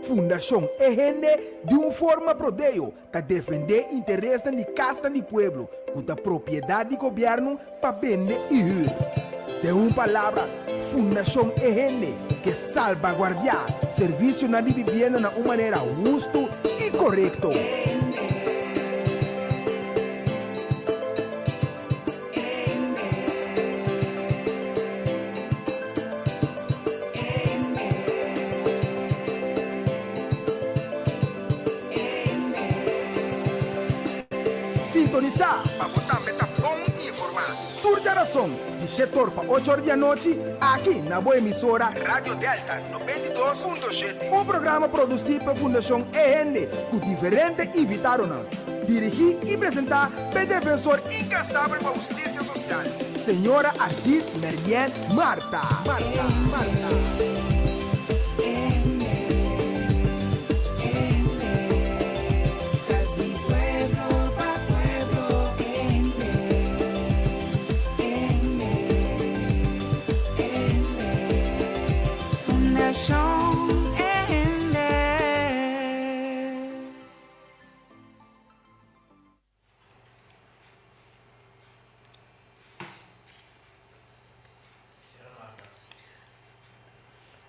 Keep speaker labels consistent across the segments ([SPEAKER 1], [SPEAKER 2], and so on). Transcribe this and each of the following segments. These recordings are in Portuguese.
[SPEAKER 1] Fundação EGN de uma forma prodeio que defender interesse de casta do pueblo, com a propriedade do governo para vender e ir. De uma palavra, Fundação EGN que salvaguardia serviço na vivienda de uma maneira justa e correta. Sintonizar para botar meta bom e informar. Turja razão, de 7 horas para 8 horas da noite, aqui na boa emissora Rádio Delta 92.7. Um programa produzido pela Fundação EGN, com diferentes invitados. Dirigir e apresentar pelo defensor incansável para a justiça social, senhora Ardit Merien Marta.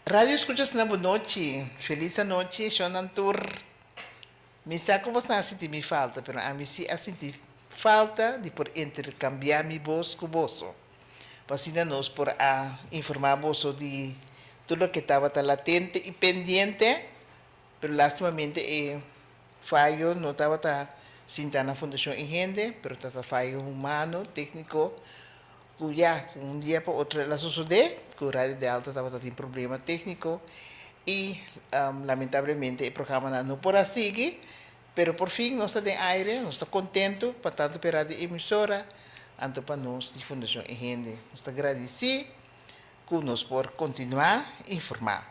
[SPEAKER 2] Radio escuchas na boa noite, feliz noite, Shonantur. Me saco você sentir me falta, pero a mim se sentir falta de por intercambiar mi voz com você. Para nós por informar você de tudo que estava latente e pendente, pero lastimamente falho não estava sentando na Fundação EGN, pero estava falho humano, técnico. Já, um dia para outro ela sucedeu, que o Rádio de Alta estava tendo problema técnico e, lamentavelmente, o programa não pode seguir, mas por fim, nós estamos em aire, nós estamos contentes, para tanto para a emissora, tanto para nós, de Fundação EGN. Nós estamos agradecidos que nós por continuar a informar.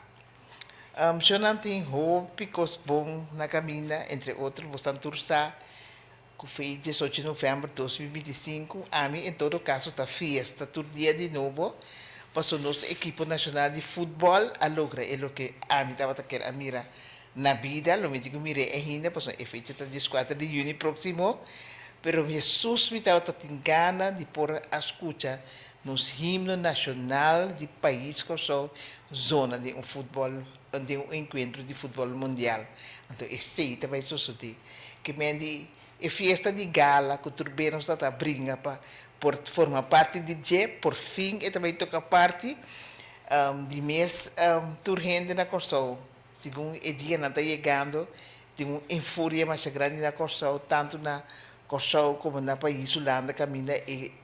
[SPEAKER 2] Eu não tenho picos bons na caminha, entre outros, nós estamos turçar, que foi 18 de novembro de 2025, a mim, em todo caso, está festa, todo dia de novo, para o nosso equipe nacional de futebol, a lograr o que a mim estava a mirar na vida, lo que eu mirei ainda, pois é feita de 4 de junho próximo, pero Jesus me estava tendo gana de pôr a escuta nos himno nacional do país que sou zona de futebol, de encontro de futebol mundial. Então, esse também sucede, que me e festa de gala que o turbino está a brincar para formar parte de G, por fim, e também toca parte de mês turgente na Corsol. Segundo o dia não está chegando, tem uma infúria mais grande na Corsol, tanto na Corsol como na país Holanda, que a minha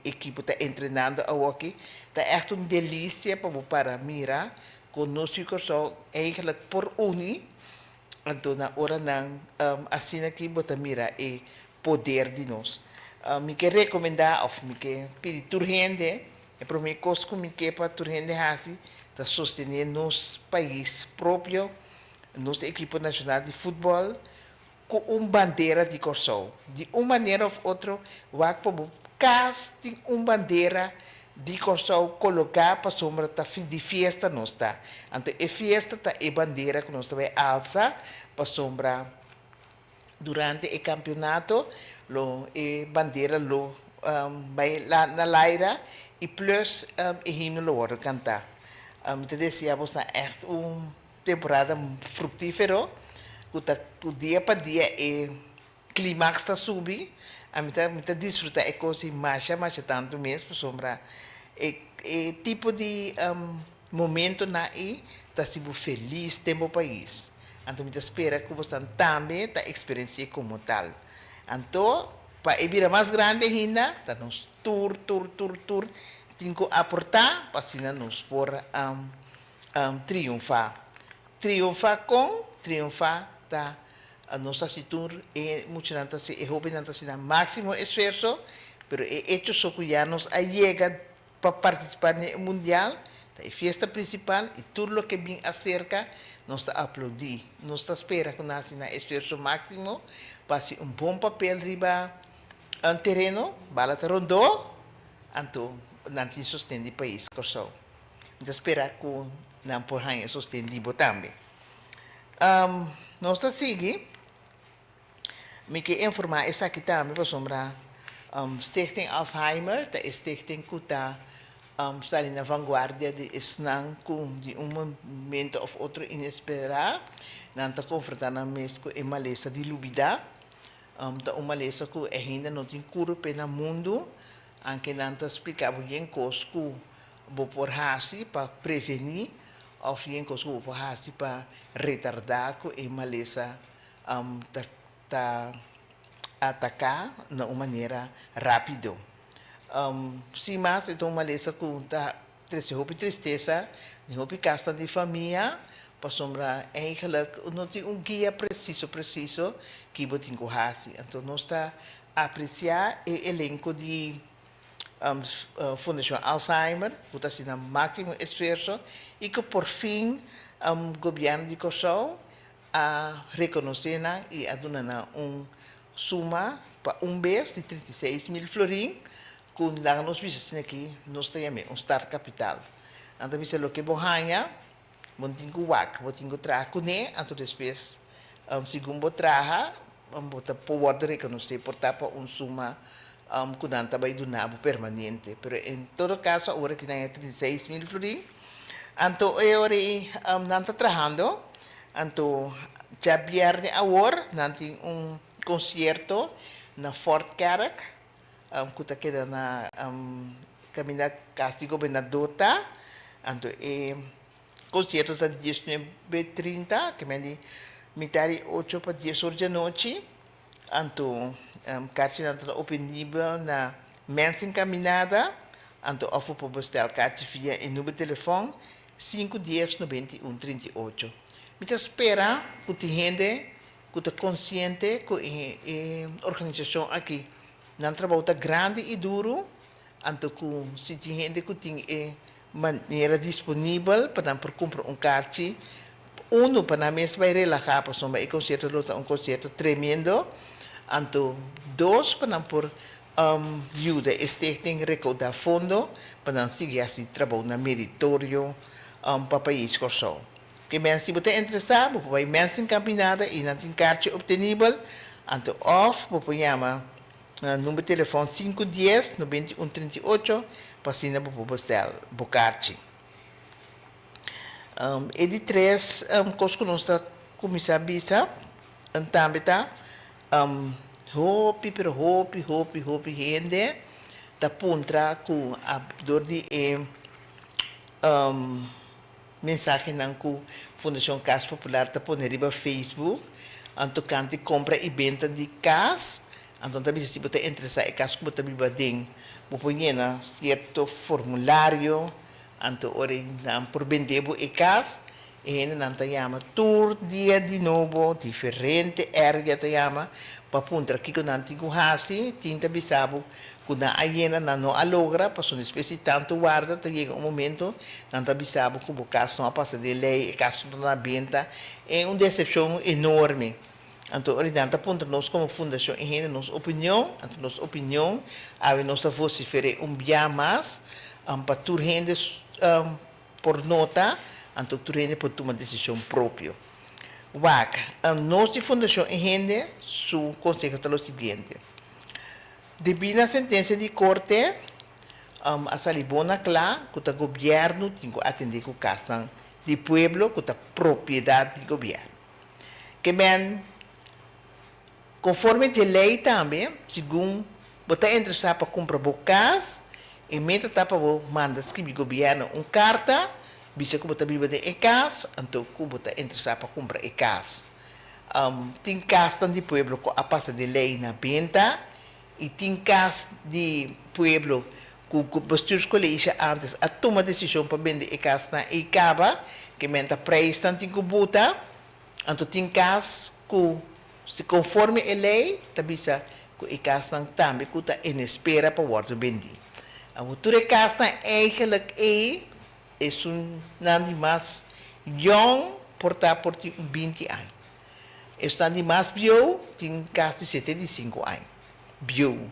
[SPEAKER 2] equipe está treinando aqui. Está echt uma delícia para mirar, conosco Corsol, eigenlijk por uni, então na hora não, assim aqui, bota mira e poder de nós. Me quer recomendar, ou me quer pedir turgente, e para mim, costo me quer para turgente assim, para sostener nosso país próprio, nossa equipe nacional de futebol, com uma bandeira de Corsol. De uma maneira ou outra, caso tem uma bandeira de Corsol colocar para sombra de festa não está. Então, a festa está a bandeira que nós vai alçar para sombra durante o campeonato, a bandeira vai lá na laira e plus o hino lo vai cantar. Então, desejamos echt uma temporada frutífera, que dia para dia o clímax está subindo, a mim está desfrutar é coisa mais tanto mesmo, para sombra e tipo de momento na está sendo feliz tempo país. Então, me espera que você também está experiência como tal. Então, para a vida mais grande ainda, está nos tour, tem que aportar para assim nos por triunfar. Triunfar, tá? A nossa atitude é muito nada se é hobby nada se dá máximo esforço, pero é hecho só que já nos chega para participar no mundial, tá? A festa principal e tudo o que vem acerca nós está aplaudir, nós está espera que nós na esforço máximo passe bom papel riba terreno, bala rondou, então não tem sustento do país que só. Nós espera que não por aí sustento também. Nós seguimos. Me que informar is aqui também para sombra Stichting Alzheimer, da Stichting Kuta está na vanguardia de esnan com de momento of outro inesperado, não está confrontando mesmo com a maleza de lubida, tá uma maleza que ainda não tem cura pelo mundo, anche não está explicando bem coisas que vou por hasi para prevenir, ou bem coisas que vou por hasi para retardar com a maleza tá atacar de uma maneira rápida. Sim, mas então uma maleza que tá houve tristeza, houve casta de família, para sombra eigenlijk não tem guia preciso que você tem que fazer. Então nós está apreciar o elenco de Fundação Alzheimer, que está sendo máximo esforço e que por fim o governo de Kosovo a reconhecer e a dar suma para mês de 36.000 florim, com lá nos bichos aqui, nós temos start capital. Então, bisa lo que bohanha, montinho wak, montinho traha kune, então depois, segundo traha, bota poder reconhecer por tapa suma que não está bem do nabo permanente. Pero em todo caso, agora que tem 36.000 florim, então eu não está trabalhando, então já viernes agora, não tem concerto na Fort Kerk, que está queda na caminhada Casa Governador, então concerto está de 19h30, que me de 8 para 10 horas da noite, então kaartje está disponível na Mensen Caminhada, então of para bestel kaartje via o número de telefone 510-9138. Me espera que te gente que está consciente que a organização aqui não trabalha grande e duro, então que se tem gente que tem maneira disponível para comprar cartão, para a mesma relaxar, para o concerto é concerto tremendo, então para por ajuda Stichting recaudar fundo para seguir assim trabalho na meritório para o país Kosovo. Que mensen moeten interessado, bij mensen campinada e não tem kaartje obtenível, então of você chama número de telefone 510-9138 para se não bestel o kaartje. E de três coisas que nós está começando a bisa, também tá hopi gente da pontra com a dor de mensagem na Fundação Casa Popular está pondo no Facebook, então cante compra e venda de casa, então também se você interessar em casa como também vai ter, você põe certo formulário, então ora por vender o casa, e ainda não te chama tour dia de novo, diferente área te chama, para pontra que que não tem que fazer, tinta bisabo quando a hiena não alogra, passou uma espécie de tanto guarda, chega momento, não está bisabo que o caso não passa de lei, o caso não na venda, é uma decepção enorme. Então, orienta ponto nós como fundação em nossa opinião, a nossa vocifere dia mais, para tu rende por nota, então tu rende por tomar decisão própria. Wak, nossa fundação em su conselho é o seguinte. Devido à sentença de corte, a salibona clara que o governo tem que atender com o caso do pueblo, que é propriedade do governo. Que bem, conforme a lei também, segundo você interessar para comprar o caso, e meta para mandar escrever o governo uma carta, bisa que você vive de casa, então que você interessar para comprar a casa. Tem casa do pueblo que a passa de lei na venda, e tem casos de pueblo que o pastor colégio antes a tomar decisão para vender a casa na Icaba, que menta preço tanto que bota, então tem casos que se conforme a lei, tabisa que a casa também que está em espera para ser vendido. A outra casa eigenlijk é nada mais young por 20 anos. Está de mais bio, tem casa de 75 anos. Bio.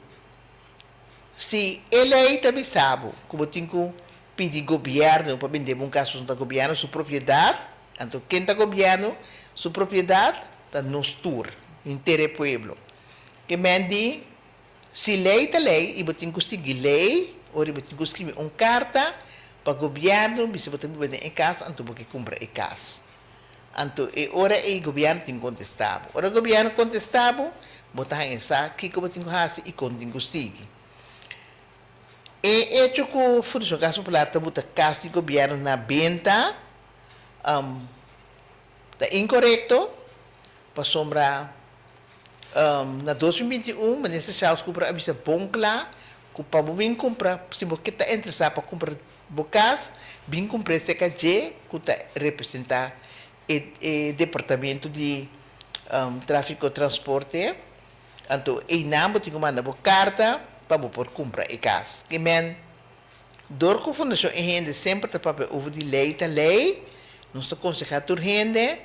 [SPEAKER 2] Se ele aí também sabe, como tem que pedir governo para vender um caso do governo, sua propriedade, Então, quem está governo, sua propriedade está nos tour, inteiro pueblo. Que mendi, se lei está lei, e você tem que seguir lei, ou você tem que escrever uma carta para o governo, você tem que vender em casa, então você compra em casa. Então, ora o governo tem contestável. Ora o governo contestável, botar em essa, que você tem que fazer e tem que seguir. E hecho que a Fundação Casa Popular está botando casa de governo na venda, está incorreto, para sombra na 2021, mas necessário comprar a visa bom lá, que para você comprar, se você está interessado para comprar bocas, bem comprar CKG, que está representar o departamento de tráfico e transporte. Então, e não tem que mandar uma carta para você comprar em casa. Que men, door que a Fundação Gente sempre está para over de lei, não se aconselha a gente,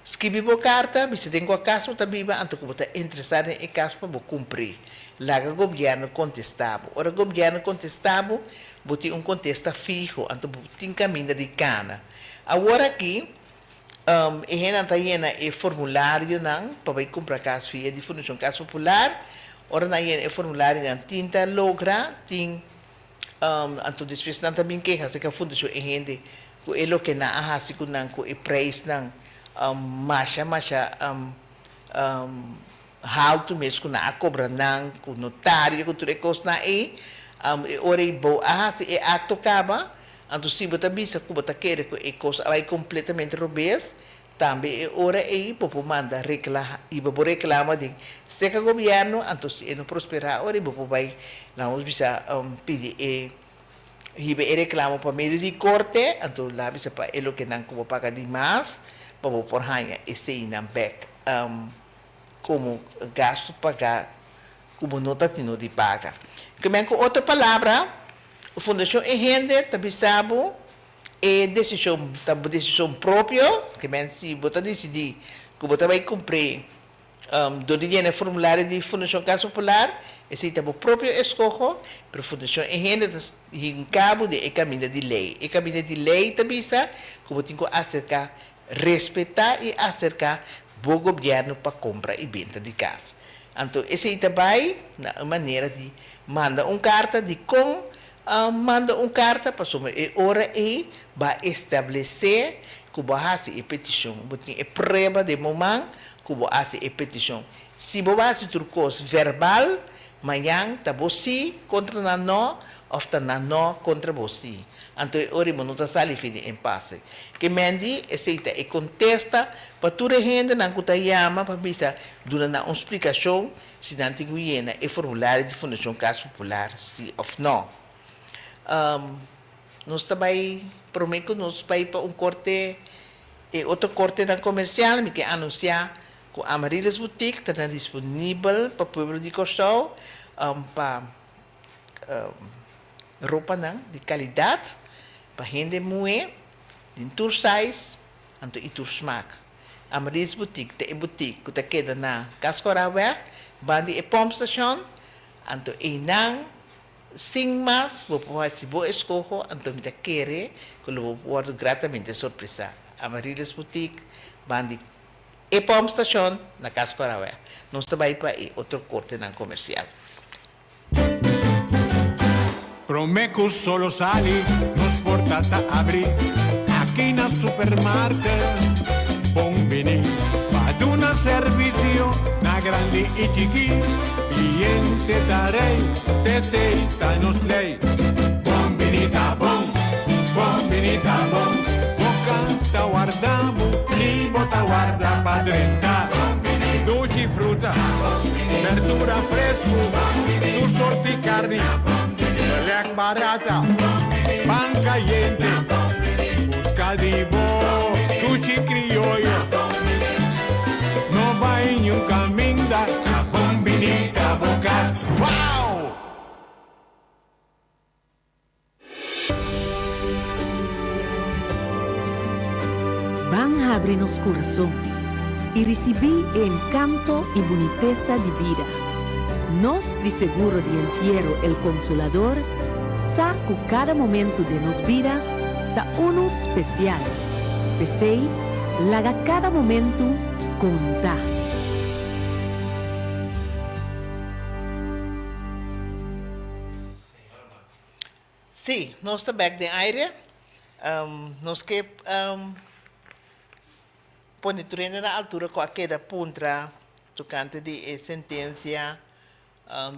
[SPEAKER 2] escreve uma carta, você tem uma casa, então você está interessado em casa para você cumprir. Lá o governo contestável. Ora, o governo contestável, você tem contesta fijo, então você tem caminho de cana. Agora aqui, a gente tem o formulário para comprar casa via de Fundação Casa Popular. Ora, o formulário não tinta logra, tem, então depois não também que a Fundação a gente, que é o que na ahasi ko nang ko i-praise ng masya halto mesmo na a cobra nang ko notário ko tudo cos na ora ibo ahasi e ato kaba anto si bota bisa ko bota querer ko e cos vai completamente robês também ora popo manda reclama de se que governo anto se não prosperar ora popo vai não bisa pedir hibe reclamo para meio de corte, então lá bisa para ele que não como paga demais, para o por hanya esse inam back, como gasto pagar, como nota tino de paga. Que com outra palavra, a Fundação Gente também sabe decisão própria, que se você decidir que você vai cumprir do dinheiro formulário de Fundação Casa Popular, esse é o próprio escolho, para a Fundação Gente em cabo de caminho de lei. E caminho de lei também sabe que você tem que acercar, respeitar e acercar o governo para compra e venda de casa. Então, esse também na maneira de mandar uma carta de como manda uma carta para somar e hora e vai estabelecer que você faz a petição, você tem a prova de momento que você faz a petição. Se você faz coisa verbal, amanhã está você contra não, ou está não contra você. Então, hoje não está salindo em paz. Que Mendy aceita e contesta para toda a gente que está chamando para pensar, dando uma explicação se não tem o formulário de Fundação Casa Popular, sim ou não. Nós também prometemos que nós vamos para corte, outro corte comercial, que anunciar que a Amaryllis Boutique está disponível para o povo de Corsol, para roupa de qualidade, para gente mulher, de tour size, e tour smaak. Amaryllis Boutique é boutique que queda na Cascoraweg, bandi e pump station, então inang sem mais, vou fazer boa escolha, então me querer que eu vou gratamente surpresa. Amaryllis Boutique, bandi e pump station na Cascoraweg. Nós também para outro corte comercial.
[SPEAKER 3] Promecus solo sali, nos portata abri, aqui na supermarket, bombini, paduna servicio, na grande e chiqui, cliente darei, testeita nos lei, bombinita bom, bocata guardamos, libota guarda padrenta, dolce frutta, verdura fresco, tu sorti carne, Lek barata, pan caliente, busca de bo, cuchi criollo. No va en un camino, a bombinita bocas. ¡Wow!
[SPEAKER 4] Van a abrirnos corazón y recibir el encanto y boniteza de vida. Nos de seguro de entierro el Consolador, saco cada momento de nos vida da uno especial. Pensei Laga cada momento conta.
[SPEAKER 2] Sim, nós estamos back de área. Nós que ponemos na altura com aquela puntra tocante de sentença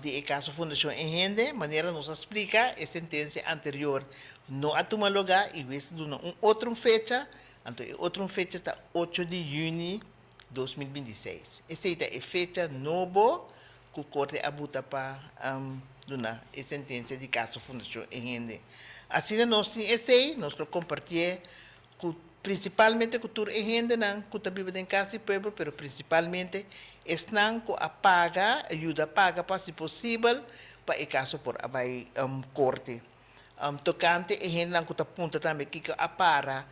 [SPEAKER 2] de caso Fundação Enrende, maneira nos explica a sentença anterior não a tomar lugar e vez de outra fecha, então outra fecha está 8 de junho de 2026. Essa é a fecha nova que o corte abuta para a sentença de caso Fundação Enrende. Assim, nós temos nós compartilhamos principalmente com o Enrende, que está vivendo em casa e povo, mas principalmente estão com a paga, ajuda a paga para, se possível, para o caso por a corte. Tocante Enrende, que está aponta também que a para,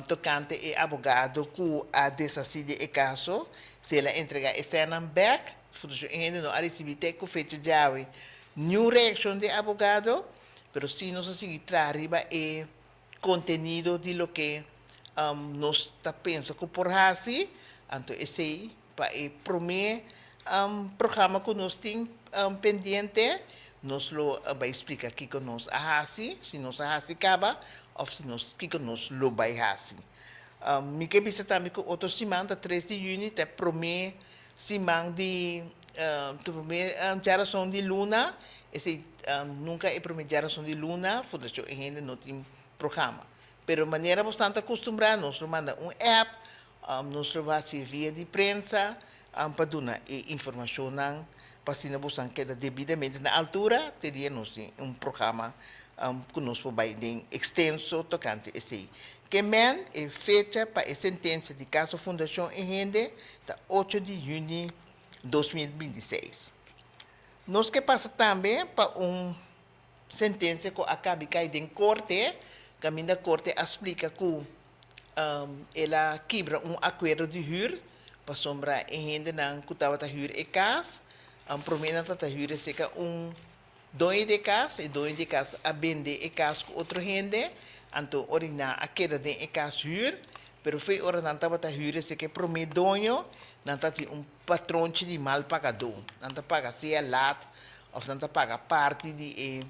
[SPEAKER 2] tocante o advogado que a decidir o caso, se ela entrega a cena back, Fundação Enrende não a receber com fecha de ave, new reaction de advogado, mas se nós seguir arriba o contenido de lo que nós está pensando que por assim, então esse para o primeiro programa que nós temos pendente, nós lo vai explicar aqui que nós assim, se nós assim acaba, ou se nós que nós lo vai assim. Me que pensa também que outro semana, 3 de junho, é primeiro semana de geração de luna, esse nunca é primeira geração de luna, Fundação Enrende não tem programa. Pero de maneira bastante acostumada, nós manda app, nós vai servir de prensa para dar informação para se nós queda devidamente na altura, teria nós programa que nós vai ter extenso tocante esse. Que é fecha para a sentença de caso Fundação Enrende, da 8 de junho de 2026. Nós que passa também para sentença que acaba de cair em corte, caminho da corte explica que ela quebra acordo de juro para sombra Enrende não que estava a juro e casa, promena a juro seca dono de casa e dono de casa a vender e casa com outro gente, então orina a queda de casa juro, pero foi hora não estava a juro seca promete dono, não está patrão de mal pagador, não está paga se é lat, ou não está paga parte de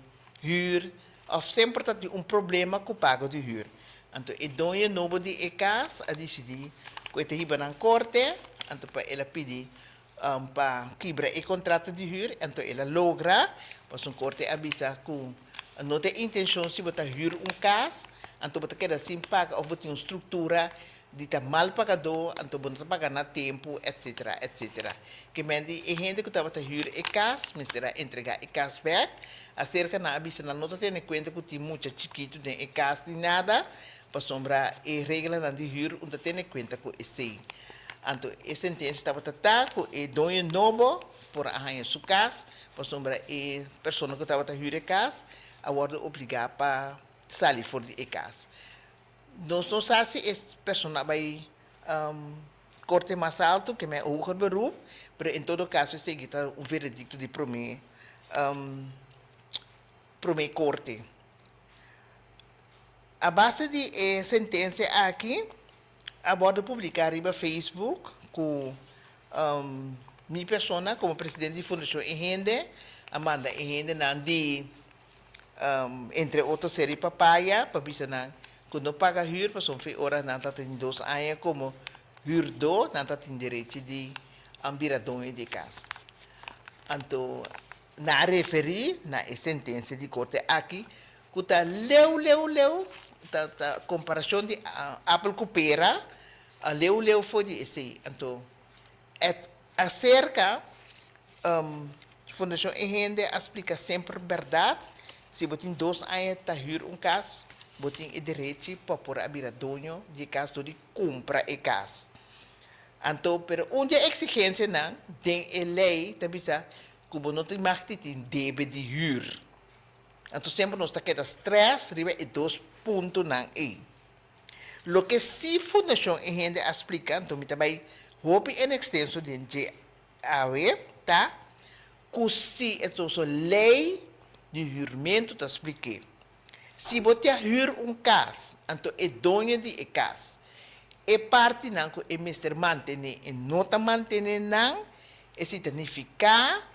[SPEAKER 2] juro, ou sempre tem problema com o pago de juro. Então, o dono novo de casa a decidir que ele vai na corte, então ela pedir para quebrar o contrato de juro, então ela logra, para a corte avisa que não tem intenção de botar juro caso, então você quer assim paga ou tem uma estrutura de mal pagador, então você paga na tempo, etc, etc. Que mende a gente que estava a juro e caso, mas terá entregar o caso back, acerca na avisa não está tendo em conta que tem muito chiquito de casa de nada, para sombra e regra na de juro, não está tendo em conta que esse. Então, a sentença estava tratando com o dono novo, por arranjar sua casa, para sombra a pessoa que estava a juro e casa, agora obrigada para sair fora de casa. Nós não sabemos se essa pessoa vai corte mais alto, que é o hoger beroep, mas em todo caso, esse é um veredicto de primeiro corte. A base de sentença aqui, aborda publicar no Facebook com minha pessoa como presidente de Fundação Enrende, Amanda Enrende, entre outras série papaya, para ver quando não paga juro, para são hora não tem 2 anos como juro, não tem direito de viradão de casa. Então, na referir na sentença de corte aqui, que está leu, a comparação de Apple com pera, leu foi de esse. Então, acerca Fundação Enrende explica sempre a verdade. Se você tem 2 anos para juro caso, você tem o direito para pôr a viradão de caso de compra e casa. Então, pero onde a exigência não tem a lei, também como não tem mais que tem débito de juro. Então, sempre nós temos 3 e 2 pontos não é. Lo que se Fundação Enrende explica, então, também houve em extenso de GAW, tá? Que se essa lei de juramento te expliquei. Se você jura casa, então é dono de casa. é parte não que é mister manter e nota manter não é significar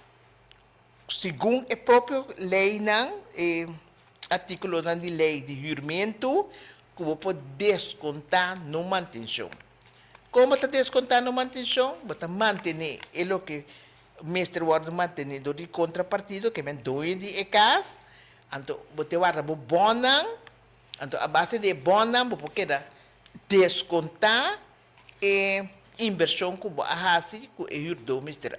[SPEAKER 2] segundo a própria lei não artículo não de lei de juramento que pode descontar no manutenção. Como está descontar no manutenção? Você manter é o que mister guarda manter do de contrapartido que é dois de ecas, então você guarda bonam, então a base de bonam você queda descontar e inversão que você faz que é o mister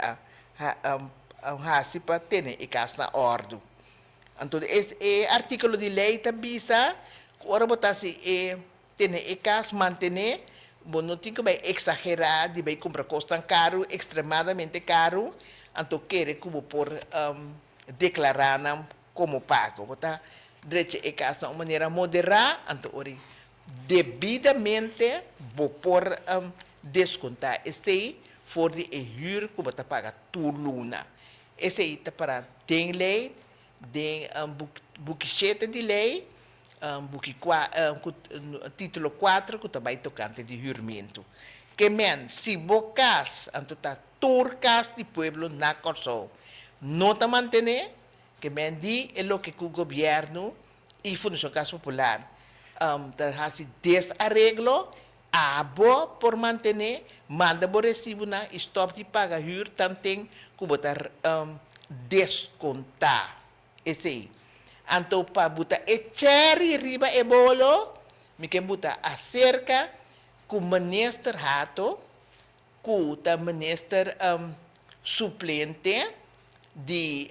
[SPEAKER 2] faz para ter ecas na ordem. Então, esse artigo de lei também diz que ora botar se tem ecas manter, não tem que exagerar, de comprar coisa caro, extremadamente caro, então quer que por declarar como pago, botar direito ecas de uma maneira moderada, então ora devidamente vou por descontar esse for de huur que você paga tu luna. Esse aí está para tem lei de buquete de lei, título 4, que também tocante de juramento. Que men, se bocas, então turcas de pueblo na corso, não está mantener, que men di é o que o governo e Fundação Casa Popular faz desarreglo, abo por mantener, manda por recibo na stop de pagar juro, também que botar descontar. Esse aí. Então, para botar echar riba e bolo, me que botar acerca com o ministro Hato, com o ministro suplente de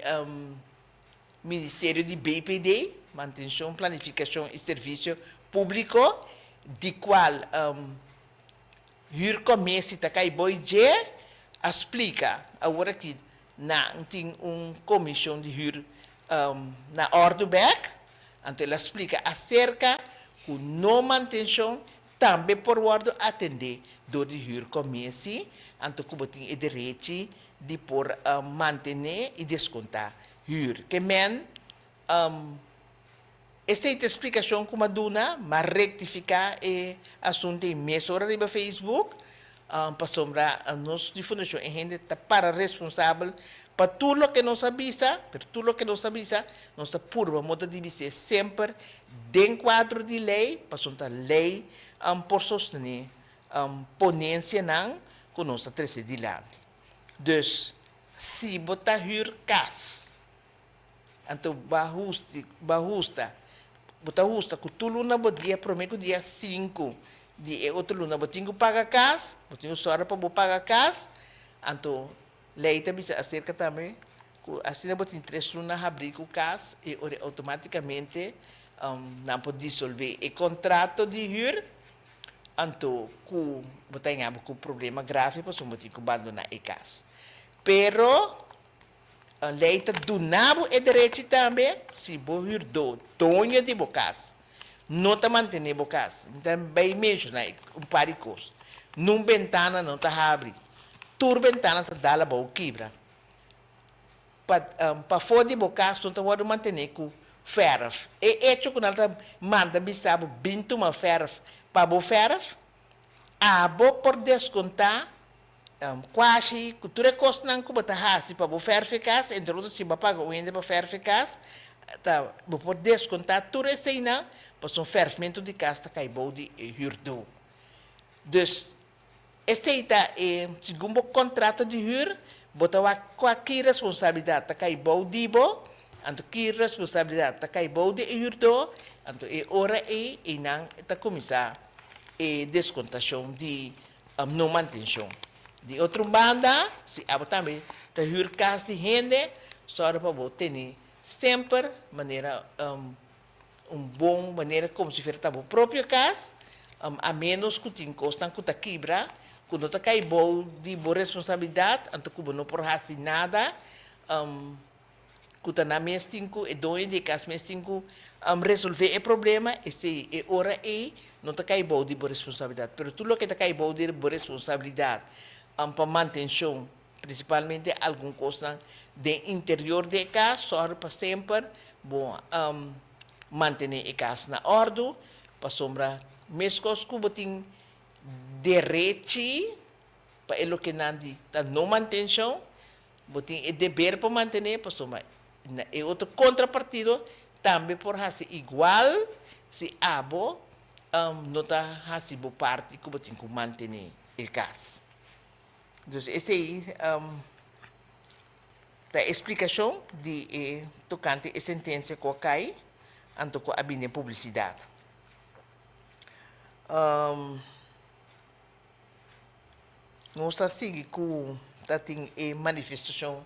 [SPEAKER 2] Ministério de BPD, Manutenção, Planificação e Serviço Público, de qual o comércio está aí, explica agora que tem uma comissão de juro na Ordubeck, então ela explica acerca que não manutenção também por ordem atender do juro comércio, então como tem o direito de por manter e descontar juro. Que men essa explicação como a dona, mas rectificar o assunto em mês hora de Facebook, para sombrar a nossa fundação e gente está para responsável para tudo o que nos avisa, nossa purva modo de dizer sempre dentro quadro de lei, para a lei por sostener ponência não com nossa trece de lado. Dus, se botar cas, então bajusta, botar justa que tudo na dia prometo dia 5 de outro luna botinho paga cas, botinho só para pagar cas, então lei também acerca também, assim botinho 3 lunas abrir o cas e automaticamente não pode dissolver o contrato de juro, então que botinho com problema grave para botinho abandonar o cas. Pero a lei está donando o direito também, se você do dono de bocas, não está mantendo bocas, também mencionar um par de coisas. Num ventana não está abre, tur ventana está dá a boa quebra. Para fora de bocas, não está pode manter com ferro. E hecho que nós manda bisabo binto uma ferro para bo ferro, a bo por descontar quase cultura costa não como tá hasi para o ferro eficaz, entre outros se paga o ainda para ferro eficaz, tá por descontar tudo isso aí não, para um fermento de casta cai bom de juro. Dus esse aí tá segundo o contrato de juro, botar qualquer responsabilidade tá cai bom de bo, então que responsabilidade tá cai bom de juro, então é hora e não tá começar descontação de não manutenção. De outra banda, se também está juro casa de gente, só para ter sempre maneira bom maneira como se fosse o próprio caso, a menos que tenha costa que está quebra, que não está cai bom de boa responsabilidade, então como não por fazer nada, que está na mês 5 e dois de casa mês 5 resolver o problema, esse é hora e não está cai bom de boa responsabilidade, mas tudo o que está cai bom de boa responsabilidade para manutenção, principalmente alguma coisa de interior de casa, só para sempre, bom, manter a casa na ordem, para sombra, mesmo que botem direito para o que não manutenção, tem o dever para manter, e outro contrapartido também por fazer igual se abo não está fazendo parte que tem que manter o caso. Então, essa aí a explicação de tocante a sentença que cai anto com a bem publicidade. Nós seguimos com a manifestação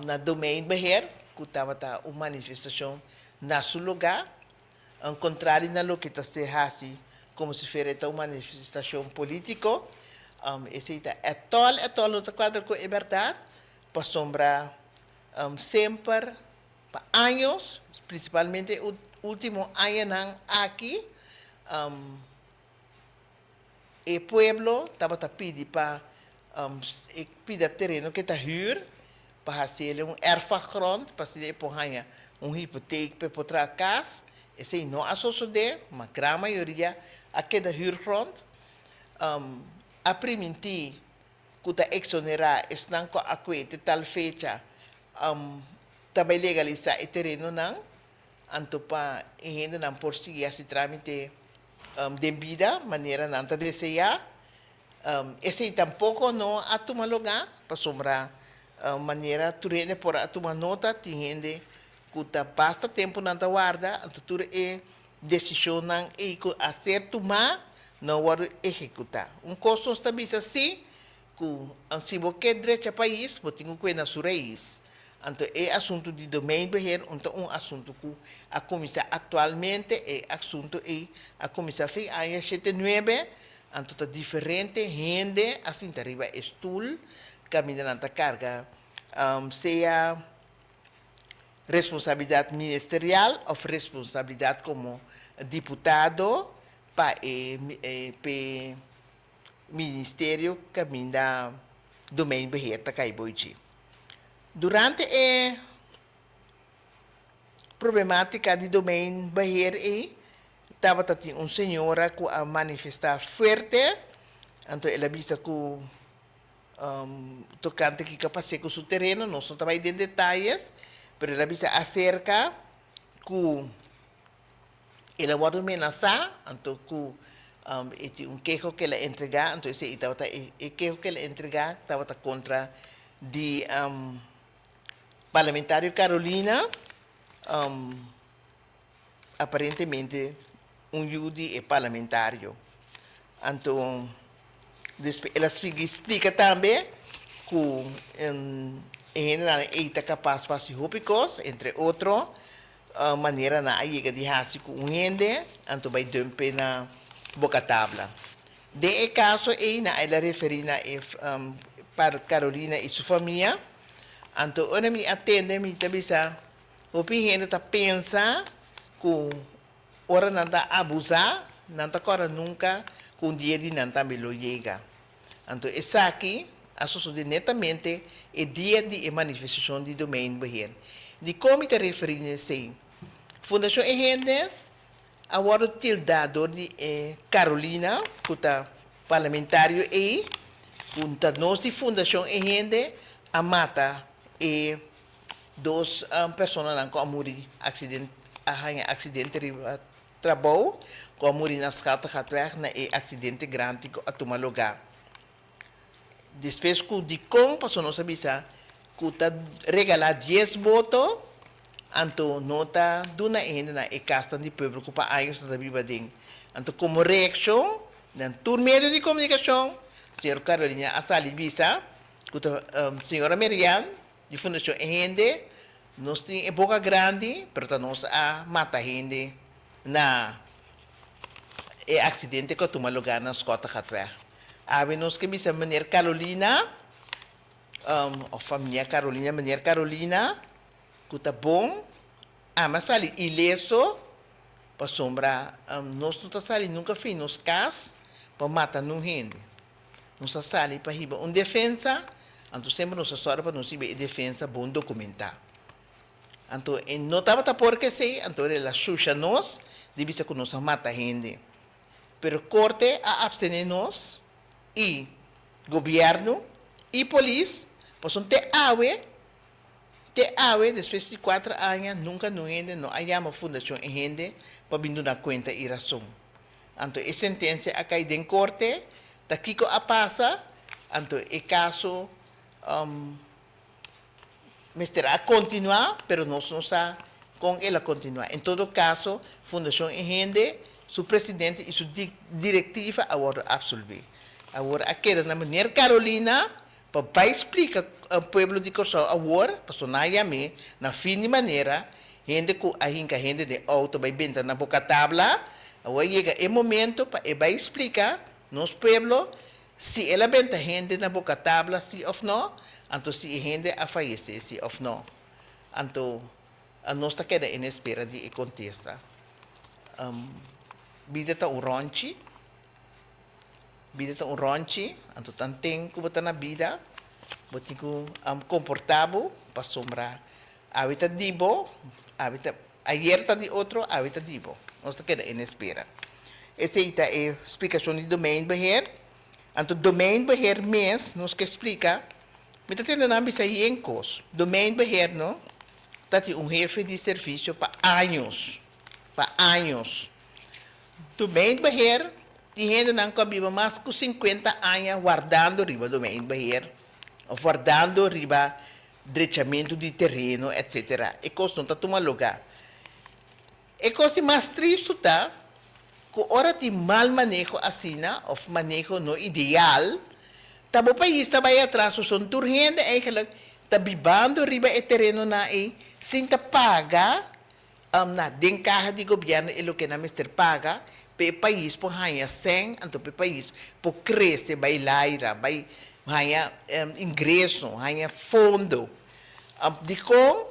[SPEAKER 2] na domain beher, que estava uma manifestação na seu lugar, ao contrário do que está se fazendo como se fosse uma manifestação política. Esse é todo no quadro com a verdade, para sombrar sempre, para anos, principalmente o último ano aqui, o pueblo estava pedindo para pedir terreno que está huur, para fazer erfgrond, para se depois hipoteca para outra casa. Esse não é suceder, mas a grande maioria aqui da huurgrond, a permitir que está exonerar estão com a coisa tal fecha, também legalizar o terreno não, anto para ainda não por seguir esse trâmite de vida, maneira não está desejar. Esse tampouco não a tomar lugar, para sombrar maneira turene por a tomar nota, tem que tá basta tempo não guarda, anto tudo é decisão não é a ser tomar, não vai executar. Coisa está bem assim, que se você direito país, você tem que na sua raiz. Então, é assunto de domain beheer, então assunto que a comissão atualmente é assunto a comissão fez em 79, então tá diferente gente assim arriba stool, caminhando na carga, seja responsabilidade ministerial ou responsabilidade como deputado para o ministério caminha domain beheer tá caiboiti. Durante a problemática de domain beheer estava uma senhora que a manifestar forte, então ela disse que tocante que capaz com seu terreno, não só estava em detalhes, mas ela disse acerca que ela vai ameaçar, então que queijo que ela entregar, então esse estava o queijo que ela entregar estava contra de parlamentário Carolina, aparentemente jude é parlamentário. Então, ela explica também que em general é capaz de fazer rúbricos, entre outros, maneira na chega de fazer com gente, então vai dumper na boca tabla. De caso ela refere para Carolina e sua família. Então, quando me atende, me avisa, o gente está pensando que ora não está abusar, não está agora nunca, com dia de não está melhor chega. Então, esse aqui, a suceder netamente, é dia de manifestação de domain beheer. De como está referindo assim, Fundação Gente, agora o tildador de Carolina, que está parlamentário aí, que nós de Fundação Gente, a mata e duas pessoas que morreram acidente de trabalho, que morreram nas cartas na acidente grande que a tomar lugar. Depois que de com passou nossa visa, que está regalar 10 votos, então nota duna ainda na casa de povo que para anos está vivendo. Então como reação, por meio de comunicação, senhor Carolina a sali visa, que senhora Merian de Fundação Gente, nós temos em boca grande, pero nós a mata gente na acidente que toma lugar na escola Catweg. Há nós que bisa maneira Carolina, a família Carolina, maneira Carolina, que está bom, mas ali ileso, para sombra, nós não está sali nunca fim nos casos, para matar no gente. Nós está sali para riba uma defesa, então sempre nós só para nós ir defesa bom documentar. Então, não estava porque sei, então ela xuxa nós, de vista que nós mata gente. pero corte a abstenernos y gobierno y policía, pues son te ave, después de 4 años, nunca no hay una fundación en gente para vender una cuenta y razón. Entonces, esa sentencia acá en corte, está Kiko a pasa, entonces, el caso, me estará a continuar, pero no está con él a continuar. En todo caso, Fundación en gente, su presidente y su directiva ahora absolver. Ahora, aquí de la manera Carolina, para explicar al pueblo de Corsao, ahora, para me na fin de maneira, gente de auto vai vender na boca tabla, agora chega o momento para vai explicar nos pueblo se ela vende gente na boca tabla, sim ou não, então se a gente a falecer, sim ou não. Então, a nós está queda em espera de contesta. Vida está ronchi, então tem como está na vida, botico comportável para sombrar. Habita dibo, habita ayer está de outro, habita dibo. Nós está queda em espera. Essa é a explicação do domain beheer. Então, domain beheer mês nos que explica, me está tendo na bisa yenkos. Domain beheer, não? Está jefe de serviço para anos. Domain beheer, e gente não convive mais que 50 anos guardando riba domain beheer, ou guardando riba direitamento de terreno, etc. E coisa não está tomando lugar. E coisa mais triste está, que hora de mal manejo assim, ou manejo não ideal, o país está vai atrás, são turgente, eigenlijk, está vivendo riba e terreno na aí, sem pagar, na dencaja de governo, e o que na mister paga, para o país, por ganhar 100, então para o país, por crescer, vai laira, vai ganhar ingresso, ganhar fundo. De com,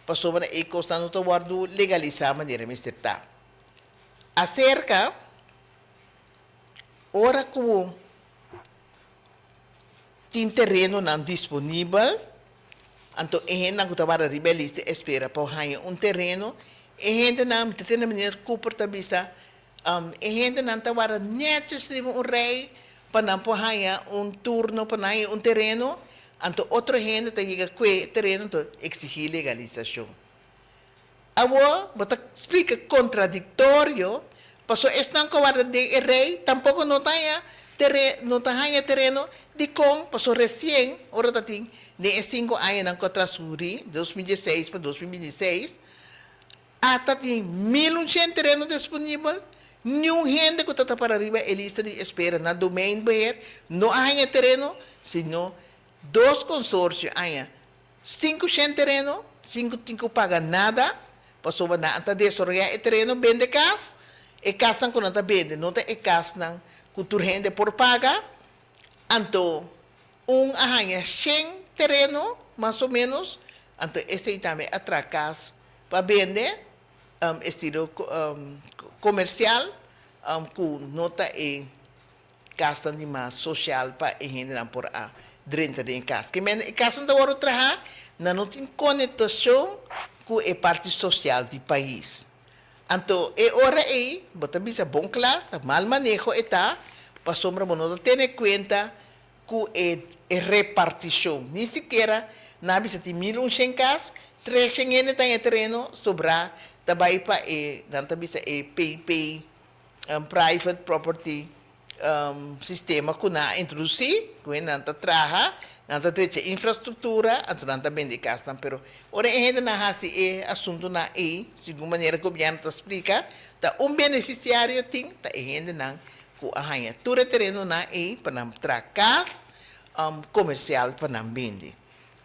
[SPEAKER 2] passou para a costa no guardo legalizar a maneira mister tá. Acerca, ora que tem terreno não disponível, então a gente não está para rebelista espera para ganhar terreno, a gente não tem maneira comportabilista, a gente não está para necessário rei para não ganhar turno para ganhar terreno, então outra gente tem que terreno para exigir legalização. Agora, você explica contraditório, porque estão com o rei, tampouco não tem terreno, de com, porque recém, agora tem, de 5 anos na Cotrasuri, 2016 para 2016, até tem 1.100 terrenos disponíveis, nenhum gente que está para arriba a lista de espera na domain beheer, não há terreno, senão 2 consórcios, há 500 terrenos, 5 paga nada, passou na anta desarrollar o terreno, vende casa, e casa não está vende, não tem casa não, cultura rende por paga, então, arranha 100 terreno, mais ou menos, então esse também atracas para vender, estilo comercial, com nota e casa de mais social para a gente não por a dentro de casa. Que men casa não vai trabalhar, não tem conexão com a parte social do país. Então, é hora aí, bota bisa bom claro, mal manejo está, para sombra não ter em conta com a repartição. Nem sequer, na bisa de 1.100 casas, 300 tem terreno sobrar, também para não bisa PPP, private property sistema que na introduzir, que não trabalha, não tem infraestrutura, então não vende casa, pero ora a gente não há esse assunto na segundo maneira que o governo explica, tá beneficiário tem, tá a gente não que arranha todo terreno na para não casa comercial para não vender.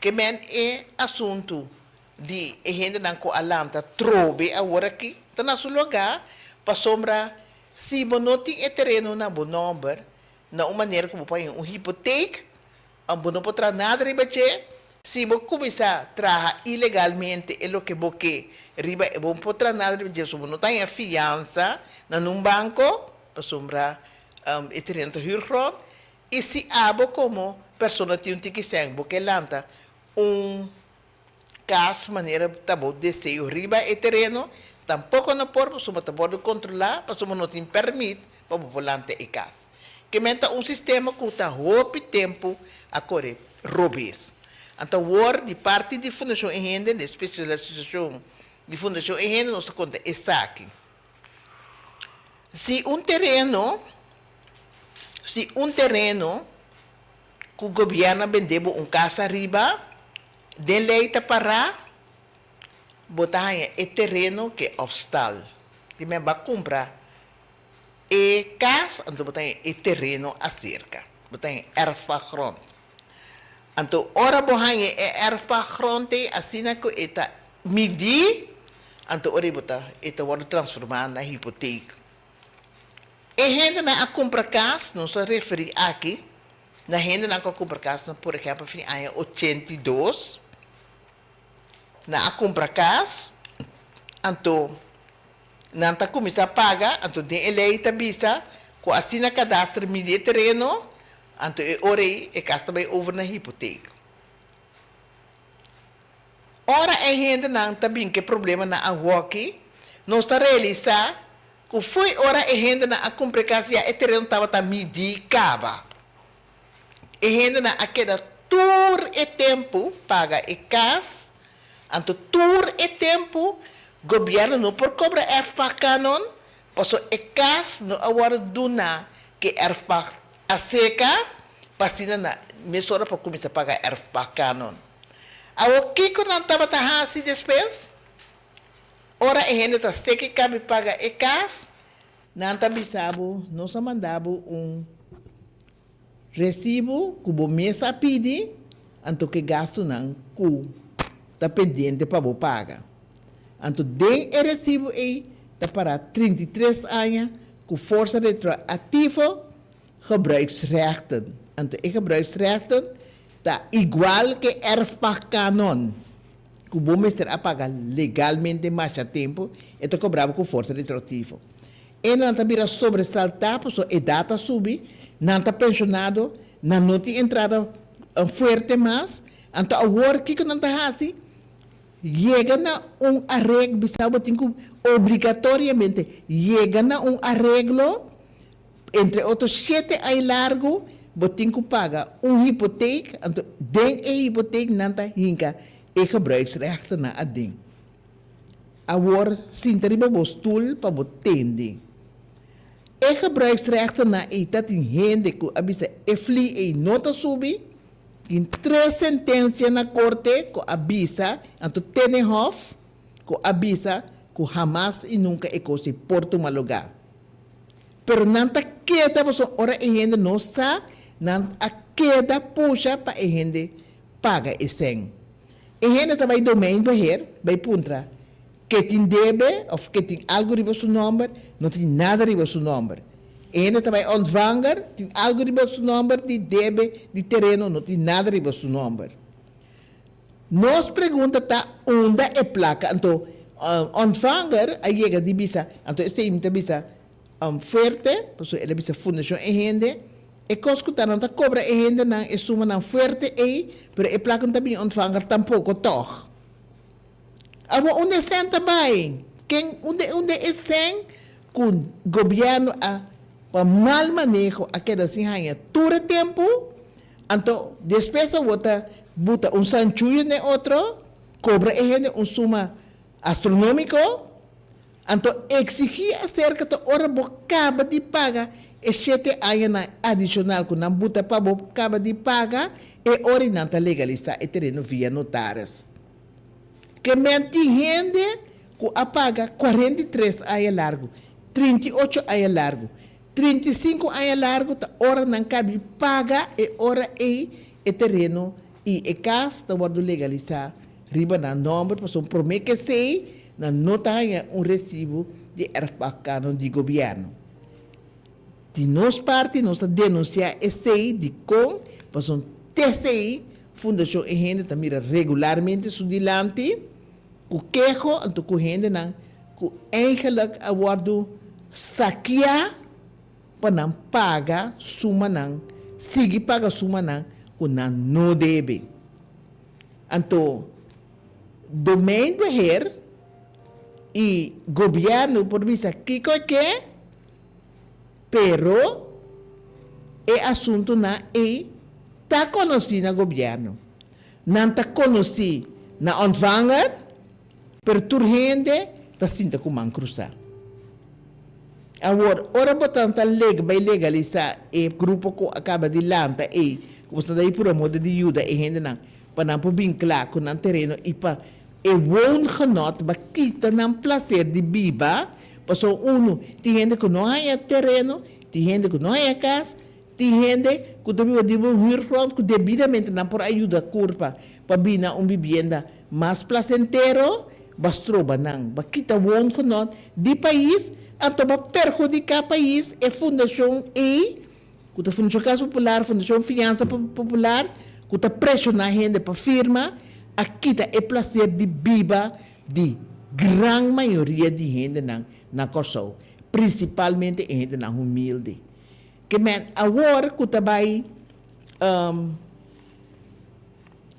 [SPEAKER 2] Que men é assunto de a gente não que alanta trobe agora aqui, tá na seu lugar para sombra se não tem terreno na bom número, na uma maneira como põe hipoteca, não pode trazer nada riba che, se você começar a trabalhar ilegalmente, é o que você riba, não pode trazer nada riba che, se não tem a fiança num banco, para sombra o terreno de Hurron, e se abo como pessoa tem que ser, porque lanta caso maneira tá bom desejo riba e terreno, tampouco não por, suma tá pode controlar, para suma não tem permite para o volante e casa. Que menta sistema que está roupa tempo a correr robês. Então, o de parte de fundação em renda, de especialização de fundação em renda, nossa conta está aqui. Se um terreno que o governo vendeu casa arriba, de lei para botar é terreno que é hostal. Primeiro vai comprar e casa, então botar é terreno a cerca. Botar erfa grond. Então, ora bohanha é erfa grond, assim que está medir, então ora botar, está vai transformar na hipoteca. E gente na compra casa, não se refere aqui, na gente na compra casa, por exemplo, em 82, na compra casa, então, não está começando a pagar, então tem eleita bisa, com assim na cadastro medir terreno, então orei e casa vai over na hipoteca. Ora a gente não também que problema na aqui, não está realizando que foi hora a gente na compra casa e terreno estava medir caba. A gente na aquela tour e tempo paga e casa, então tour e tempo governo não por cobra erfa canon, passo e casa no agora duna que erfa a seca, passina na mesora para começar a pagar erfa canon. Ao que não estava tá assim despes? Ora a gente está seca que cabe paga e casa, não está bisabo, não se mandava recibo que o mês a pedir, então que gasto não cu está pendente para o pagar. Então, den e recibo aí, está para 33 anos, com força retroativa, gebruiksrechten. Então, e gebruiksrechten está igual que erfpakkanon. Que o bom mestre a pagar legalmente mais a tempo, e está cobrado com força retroativa. E não está vira sobressaltar, porque a data sube, não está pensionado, não tem entrada forte mais, então, o work que não está assim, chega na arreglo, bisabo tinha obrigatoriamente, chega na arreglo, entre outros 7 anos largo, botinho que paga hipoteca, então, den a hipoteca não está hinca, e gebruiksrechten na a ding. Agora, sinta riba bo stoel para botende. E gebruiksrechten na e dat in hende que avisa e fli e nota subi, in 3 sentenças na corte que avisa, anto Tenenhof, que avisa que jamás e nunca é coisa porto malugar. Pero nanta queda você ora e gente não sa, nan a queda puxa para e gente paga e sem. E gente também domain beheer, bij puntra, que tem debe of que tem algo riba seu nome, não tem nada riba seu nome. E gente também ontvanger, tem algo riba seu nome, de debe, de terreno, não tem nada riba seu nome. Nos pergunta tá onde é placa, então ontvanger aí chega de bisa, então esse imita bisa fuerte, porque ele bisa fundação e gente, e cosco tá não tá cobra e gente não é suma não fuerte e, pero e placa também ontvanger tampouco toch. Amo onde senta bem, quem onde é sem com governo a mal manejo aquela assim hanya todo tempo, então despesa bota sanchuyo ne outro, cobra e gente suma astronômico, então exigir acerca da hora acaba de pagar e 7 anos adicional que não buta para acaba de pagar e hora não está legalizar e terreno via notários. Que mente gente que apaga 43 anos largo, 38 anos largo, 35 anos largo, tá hora não cabe paga e hora e terreno e casa está word legalizar riba na nome para promete que sei na nota recibo de erfpakkanon de governo. De nossa parte, nós denunciar esse de com para um TCI, Fundação e gente também regularmente sudilante, o quejo, então com gente não, com eigenlijk awardo saquear para não pagar suma não, seguir pagar suma não, que não deve. Então, domain beheer, e governo por misa kiko que pero é assunto na tá conhecido na governo não tá conhecido na ontvanger pero tur gente tá sinta como man cruzar agora ora botando vai legalizar e grupo que acaba de lanta e você daí por amor de ajuda e gente não para não poder vinclar com o terreno e para e woongenot ba kita ng placer de viva paso uno ti gente que não há terreno ti gente que não há casa ti gente que também deve vir front que devidamente não por ajuda curva para bina vivienda mais placentero bastroba nang ba kita woongenot di país ato ba perjudicar país e fundação e que a fundação Casa Popular fundação Fiança Popular que a pressionar gente para firma aqui está é prazer de viva de grande maioria de gente na Kosovo, principalmente gente na humilde. Que agora que está vai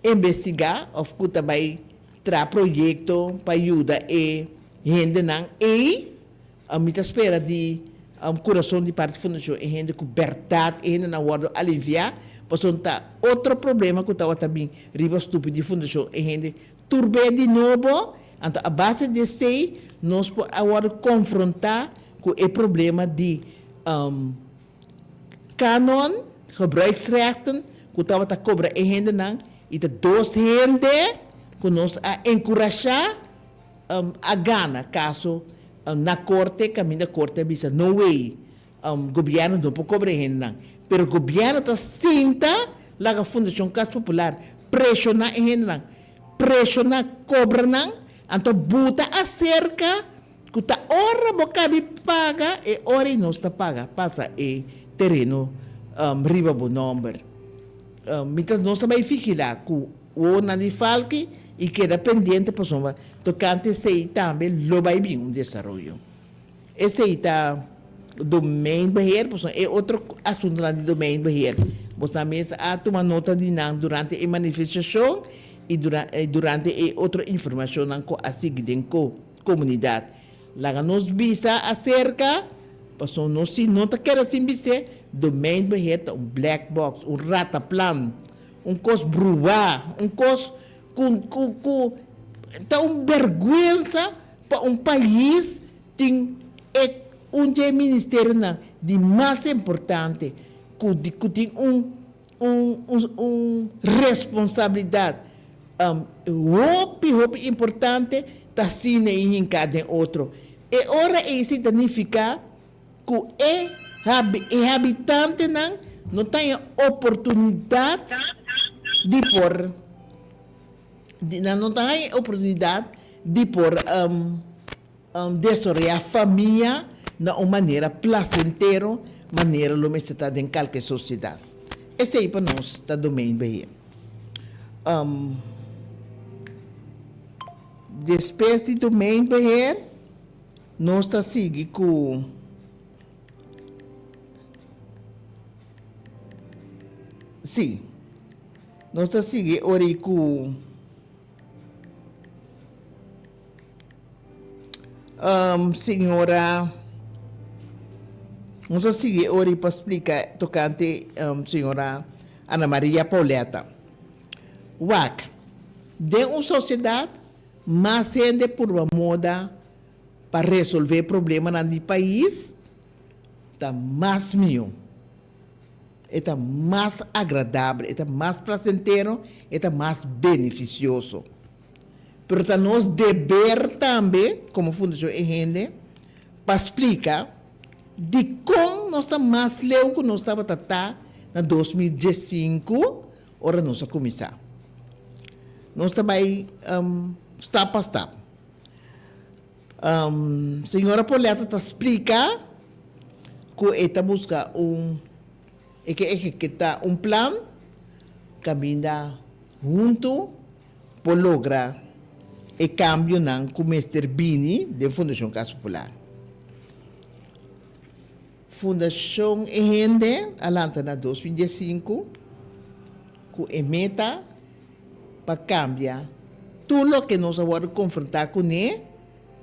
[SPEAKER 2] investigar ou que está vai tra projeto para ajudar e gente não e a mita espera de coração de parte fundação e gente com verdade e gente na hora aliviar tá outro problema que estava também riba estúpido de fundação e gente turbe de novo então a base de sei nós podemos agora confrontar com o problema de canon gebruiksrechten que estava a cobrar e gente não e de dois gente que nós a encorajar a gana caso na corte caminho da corte bisa no way governo não pode cobrar gente não pero o governo está sinta lá a Fundação Casa Popular pressiona e não pressiona cobra não então buta acerca que está hora boca de paga e hora não está paga passa e terreno riba bo number mientras nós também fica lá com o na de falque e queda pendente pessoa tocante sei também lo vai vir desenvolvimento esse está domein beheer, é outro assunto lá de domein beheer. Você mesmo a tomar nota de não durante a manifestação e durante a outra informação que a seguir em comunidade. Lá nos visa acerca, passou nós se não quer assim dizer, domein beheer tá black box, rataplan, cos bruá, cos com tá vergonha para país tem ministério de mais importante que tem responsabilidade hope importante tá sendo em cada outro e ora isso significa que o habitante não tem oportunidade de por não tem oportunidade de por destruir a família na uma maneira placentera, maneira como está em qualquer sociedade. Esse aí para nós está do meio bem. Depois do meio bem, nós está seguindo com sim, nós está seguindo ori com senhora vamos seguir ori para explicar tocante senhora Ana Maria Pauleta. WAC de uma sociedade mais gente por uma moda para resolver problemas no país está mais melhor, está mais agradável, está mais prazenteiro, está mais beneficioso. Pero está nos dever também, como Fundação Egende, para explicar de como nós estamos mais leu que nós estávamos tratando em 2015, ora nós vamos começar. Nós também step a step. Senhora Pauleta está explica que está busca executar plan caminha junto para lograr o cambio com o Mr. Bini da Fundação Casa Popular. Fundação Egende, alanta na 2015, com a meta para cambiar tudo o que nós vamos confrontar com ele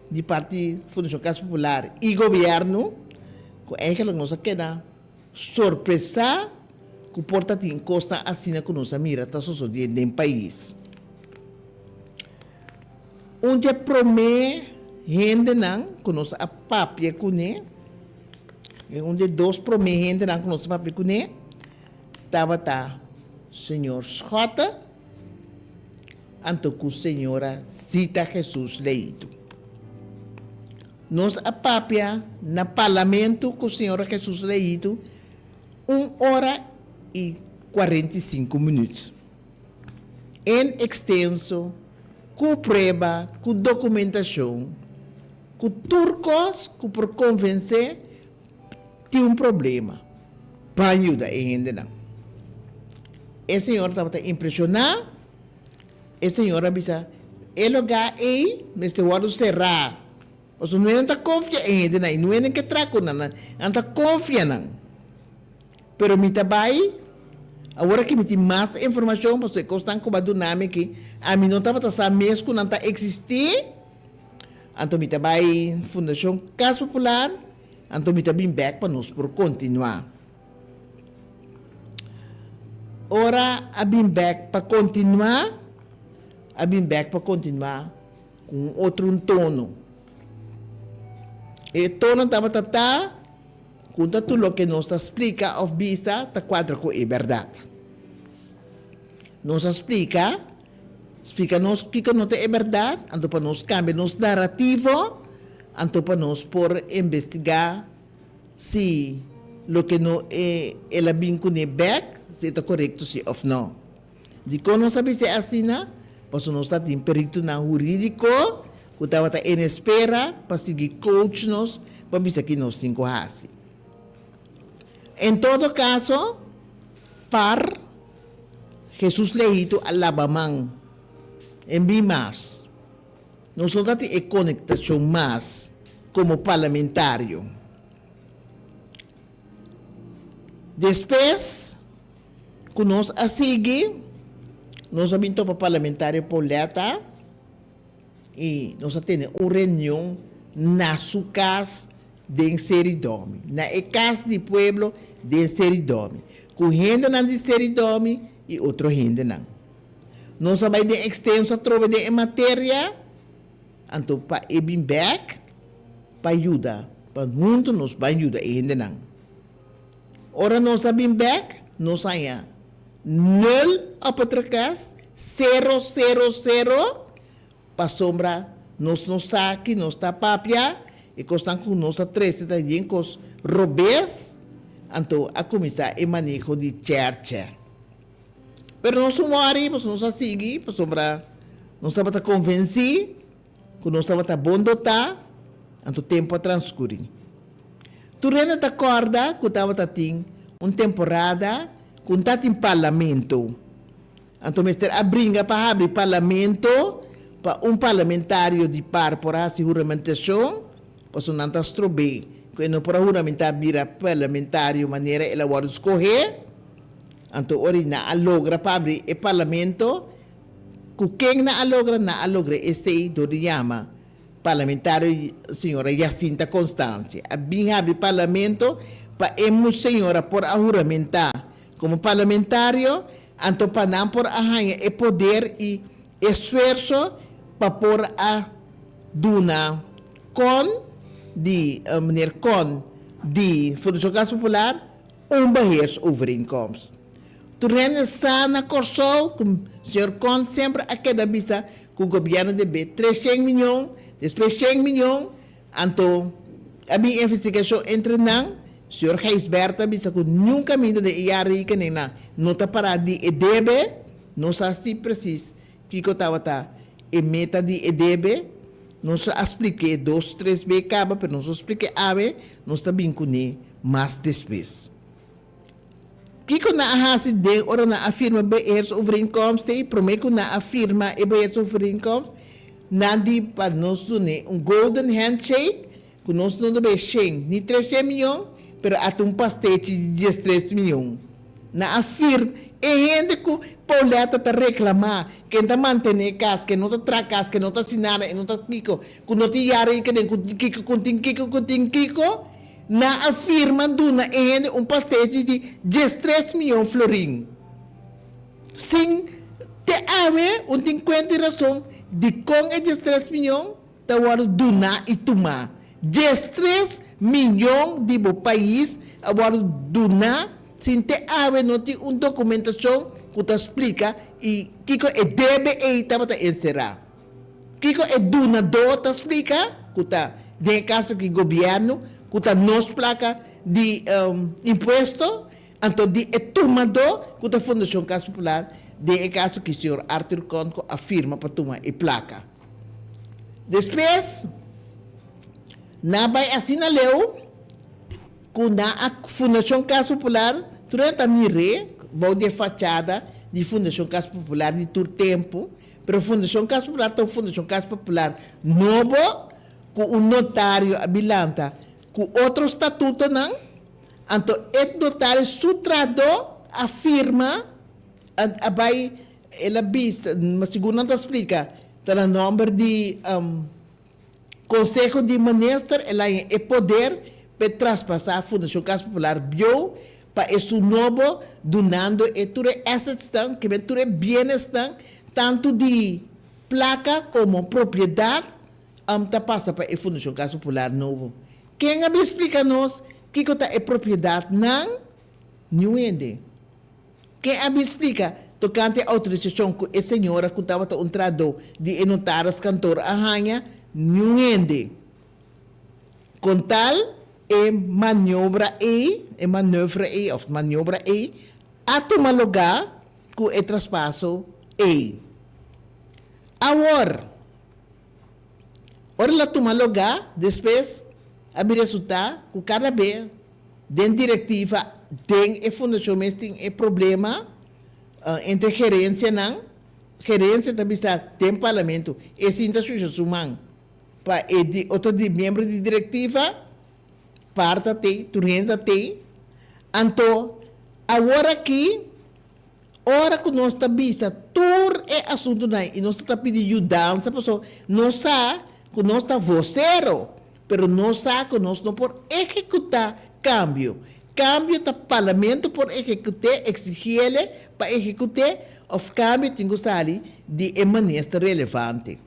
[SPEAKER 2] de parte Fundação Casa Popular e governo, que é que nós queda surpresa que porta tem costa assim que nós mira tá sucedendo no país. Onde promete gente não que nós a papia com né, onde dois promete gente não que nós a papia com né, tava tá senhor Schota, anto com senhora Zita Jesus Leito. Nós a papia na parlamento com senhora Jesus Leito 1h45. Em extenso, com prova, com documentação, com turcos, que por convencer, tem um problema. Para ajudar ainda não. A senhora estava impressionada. A senhora disse, é lugar aí, mas te vou cerrar. Mas não é que confia ainda não, não é que trago não, não confia não. Pero me trabalho, agora que me tem mais informação, porque constam como do nome que a mim não estava sabendo mesmo que não está existir. Então me trabalho Fundação Casa Popular, então me trabalho back para nós por continuar. Ora a bem back para continuar, com outro tono. E tono estava conta tudo o que nos explica of visa ta quadra com a verdade. Nos explica nos que não é verdade, então para nos cambiar nos narrativo, então para nos por investigar se lo que não é ela bem com back, se está correto se ou não. De como não sabe se é assim, pois nós está em perito na jurídico, que estava em espera para seguir coach nos, para ver que nós cinco assim. Em todo caso, par Jesus Leito alabamang em bem mais. Nós temos a conectação mais como parlamentário. Depois, que nós a seguir, nós vamos para parlamentário poleta e nós temos uma reunião na sua casa de Seridome. Na casa do pueblo de Seridome. Com gente não de Seridome e outro gente não. Nós vamos de extensa trova de matéria, então para ir back, para ajudar, para junto nos vai ajudar gente não. Ora nós vamos back, nós saia 0 op atrás, 000, para sombra, nós não saque, nós está papia, e constam com nós a 13 também com os robês, então a começar o manejo de church. Pero nós somos aí, nós a seguir, para sombra, nós estamos a convencer, que nós estamos a bom dotar, então o tempo a transcorrer. Tu renda te acorda que estava a ter uma temporada que está em parlamento. Então, mister, a brinca para abrir parlamento, para parlamentário de par por a juramentação, para não está estrobe, que não para juramentar vira parlamentário maneira ela vai escolher. Então, ora na alogra para abrir o parlamento, que quem na alogra esse do chama parlamentário senhora Jacinta Constância. A bem abrir parlamento para emos senhora por a juramentar como parlamentário, então para não por arranhar o poder e esforço para por a duna com de maneira com de Fundação Casa Popular barreiras overeenkomst. Turene sana corso, como o senhor Con sempre a cada visa que o governo deve 300 milhões, depois 100 milhões, então a minha investigação entre não, o senhor Reisberta disse que nunca me de iari que nem não está parado de edebe, não sabe se preciso que eu estava e meta de edebe, não se expliquei 2, 3 vezes acaba, mas não se expliquei ave, não está bem com ele mais depois. Kiko na ahasi de ora na afirma beheers overeenkomsten, prometo na afirma e beheers overeenkomst, nadi para nós doen um golden handshake, que nós não deve 100, nem 300 milhões, pero at um pastete de 13 milhões.
[SPEAKER 5] na afirma e gente que Pauleta tá reclamar que não manter casa, que não tá tracas, que não tá assinada, que não tá kiko, que não tá yara que nem kiko, na afirma duna e gente pastel de 13 milhões florim. Sim, te ame, tem 50 razão de com e 13 milhões, tá waro duna e tuma. 13 milhões de bo país, waro duna, sin te ame não tem documentação que te explica e kiko e debe e estava te encerrar. Kiko e duna do te explica, que tá de caso que governo, que tá nos placa de imposto, então de tomador, que tá Fundação Casa Popular, de caso que o senhor Arthur Conco afirma para tomar e placa. Depois, na vai assinaleu, que na Fundação Casa Popular, durante a mire, vou de fachada de Fundação Casa Popular de todo tempo, pero Fundação Casa Popular tem Fundação Casa Popular novo, com um notário habilitado, com outro estatuto não, então o notário sutrador afirma, vai ela vista, mas segundo não explica, tá o número de Conselho de Ministros, ela é poder para traspassar a Fundação Casa Popular bio para esse novo donando e tudo assets que vem tudo bienes tanto de placa como propriedade tá passa para a Fundação Casa Popular novo. Quem me explica nos que é propriedade não ende. Quem me explica tocante a autorização que a senhora que estava entrando de anotar as cantor arranha não ende. Com tal maniobra a tomar lugar com o traspasso Agora, ela toma lugar, depois, a resultado, que cada vez, dentro da diretiva, tem a fundação, mas tem problema entre gerência, não? Gerência também tem parlamento, e sim, está sujeito humano. Para outro membro de diretiva, parte tem, turrenta tem. Então, agora aqui, hora que nós estamos vista, tudo é assunto aí, e nós estamos pedindo ajuda, pessoal, nós sabemos que nós estamos vocero, mas nós sabemos que nós não podemos executar cambio. Cambio do parlamento por executar, exigir ele para executar, o cambio tem que sair de maneira relevante.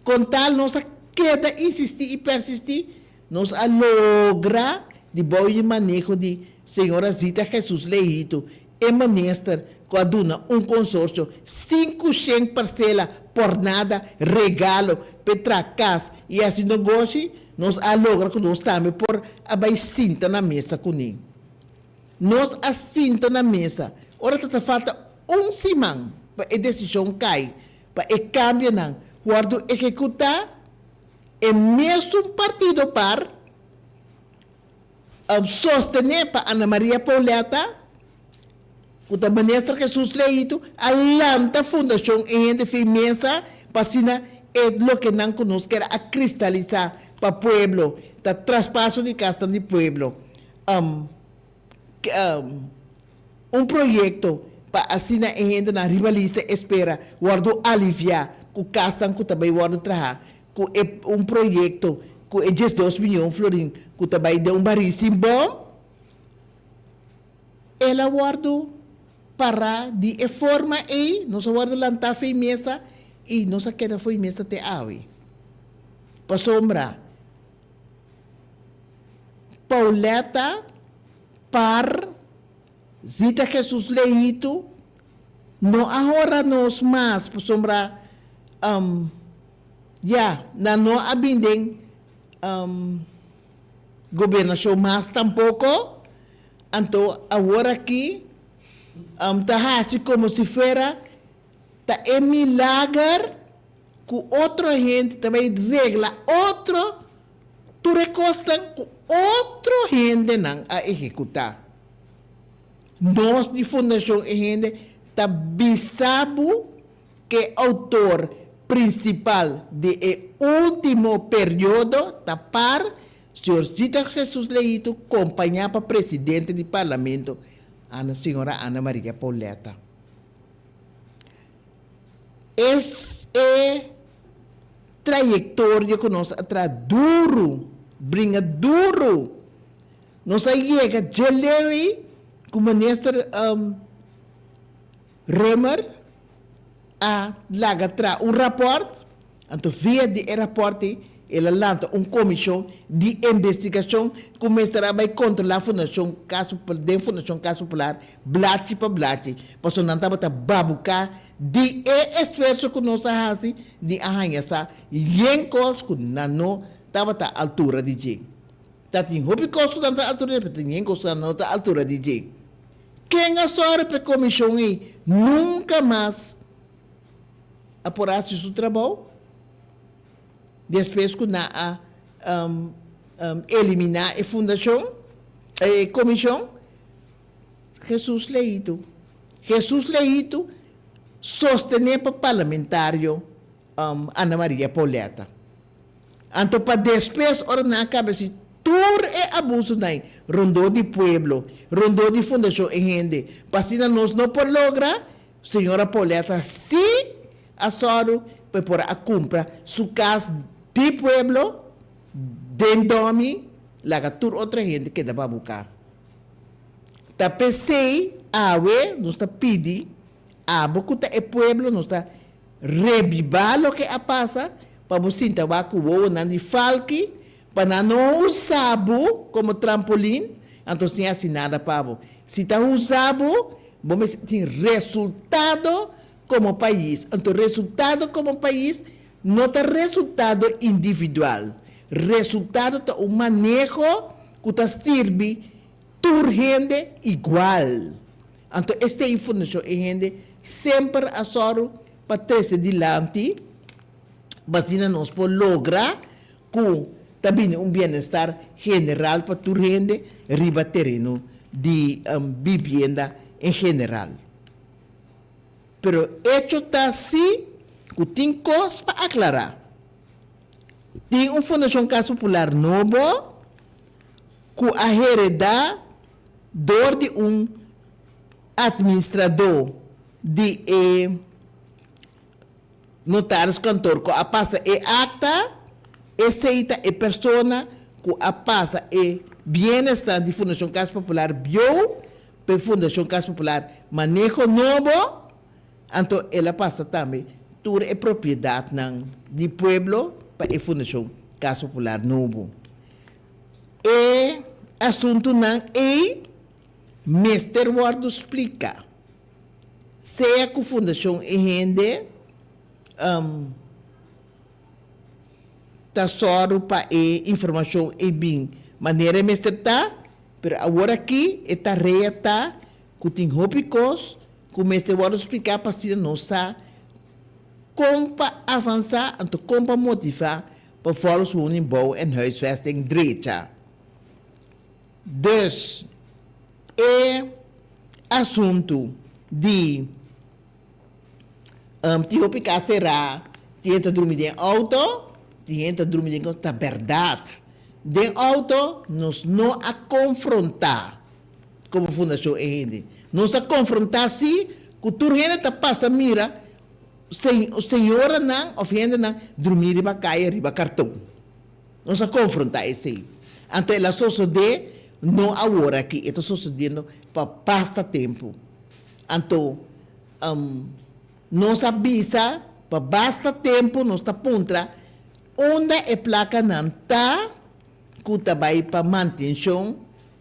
[SPEAKER 5] Com tal, nós queda insistir e persistir, nós logra de bom manejo de Senhora Zita Jesus Leito, e ministra com a duna consórcio 500 parcelas por nada, regalo, petra casa e assim negócio, nós logra que nós também por abaixinta na mesa com ele. Nós assinta na mesa, ora falta semana para a decisão cai, para o cambio não, guardo executar e mesmo partido para sostener para Ana Maria Pauleta, o ministro Jesus Leito, a lanta fundação em defesa para assinar o que não conosco era a cristalizar para o pueblo, o traspasso de casta do pueblo. Projeto para assinar em na rivalista espera, guardo aliviar o casta que também guardo trabalhar, com projeto que é 2 milhões florim, que também deu baríssimo bom, ela guardo para de forma e nós guardo lantar foi mesa e nós queda foi mesa te awe. Para sombra, Pauleta par Zita Jesus Leito, não agora nós mais, para sombra, não abindem governação mais tampouco, então agora aqui, tá como se fuera, tá milagre que outra gente também regla, outro, tu recosta que outra gente não a executar. Nós de Fundação gente tá bisabo que autor principal de último período da par, Senhor Zita Jesus Leito, acompanhava presidente do parlamento, senhora Ana Maria Pauleta. Essa trajetória que nós atrás duro, brinca duro. Nós chega Jaleri com o ministro Römer a laga tra rapport. Então, via de rapport, ela lança comissão de investigação que começará a controlar a Fundação Caso Popular, blate para blate, para não estar babucar de esforço que nós fazemos de arranjar yencos que não estava à altura de J. Tem hobicos que não está à altura de J, tem yencos que não está à altura de J. Quem a sorte para a comissão nunca mais apurasse seu trabalho, depois que na eliminar a fundação, a comissão, Jesus Leito sostener para parlamentário Ana Maria Pauleta. Então, para depois ordenar a cabeça, tudo é abuso daí, rondou de pueblo, rondou de fundação em gente, para se nós não por lograr, senhora Pauleta, se a soro, para a compra, sua casa de pueblo, dentro de lá tur outra gente que dá para buscar. Tá pensei, nós está pedindo, bocuta é pueblo, nós está revivar o que a passa, para você sentar com o não de falque, para não usar como trampolim, então sem assinada para você. Se está usado, vamos ter resultado como país. Então, resultado como país não é resultado individual. Resultado é um manejo que está serve toda gente igual. Então, esta informação é gente sempre a soro para trazer adiante, mas nós podemos lograr que também bem-estar general para toda gente riba terreno de vivienda em geral. Pero hecho está assim, que tem coisas para aclarar. Tem uma Fundação Caso Popular novo, que a hereda de administrador de notários cantor, que a passa acta, aceita persona, que a passa bem-estar de Fundação Caso Popular bio, para Fundação Caso Popular manejo novo. Então, ela passa também, toda a propriedade do pueblo para a Fundação Caso Popular Novo. E assunto não é, Mr. Ward explica, se a Fundação é gente, está só para a informação é bem, maneira Mr. está, mas agora aqui, a tarefa está, que tem hópicos, comecei a explicar para si nossa como avançar, então como motivar para volgens woningbouw en huisvesting direita. Dus, assunto de Tihopica será, tinha dormir em auto, tinha dormir em a verdade. De auto, nós não a confrontar como fundação END. Nós a confrontar se que tu gente passa mira o senhora não ofende não dormir riba caia riba cartão. Nós a confrontar esse. Então ela só de não agora aqui, está sucedendo para basta tempo. Então nós avisa para basta tempo nós está pontra onde é placa não tá que vai para manutenção,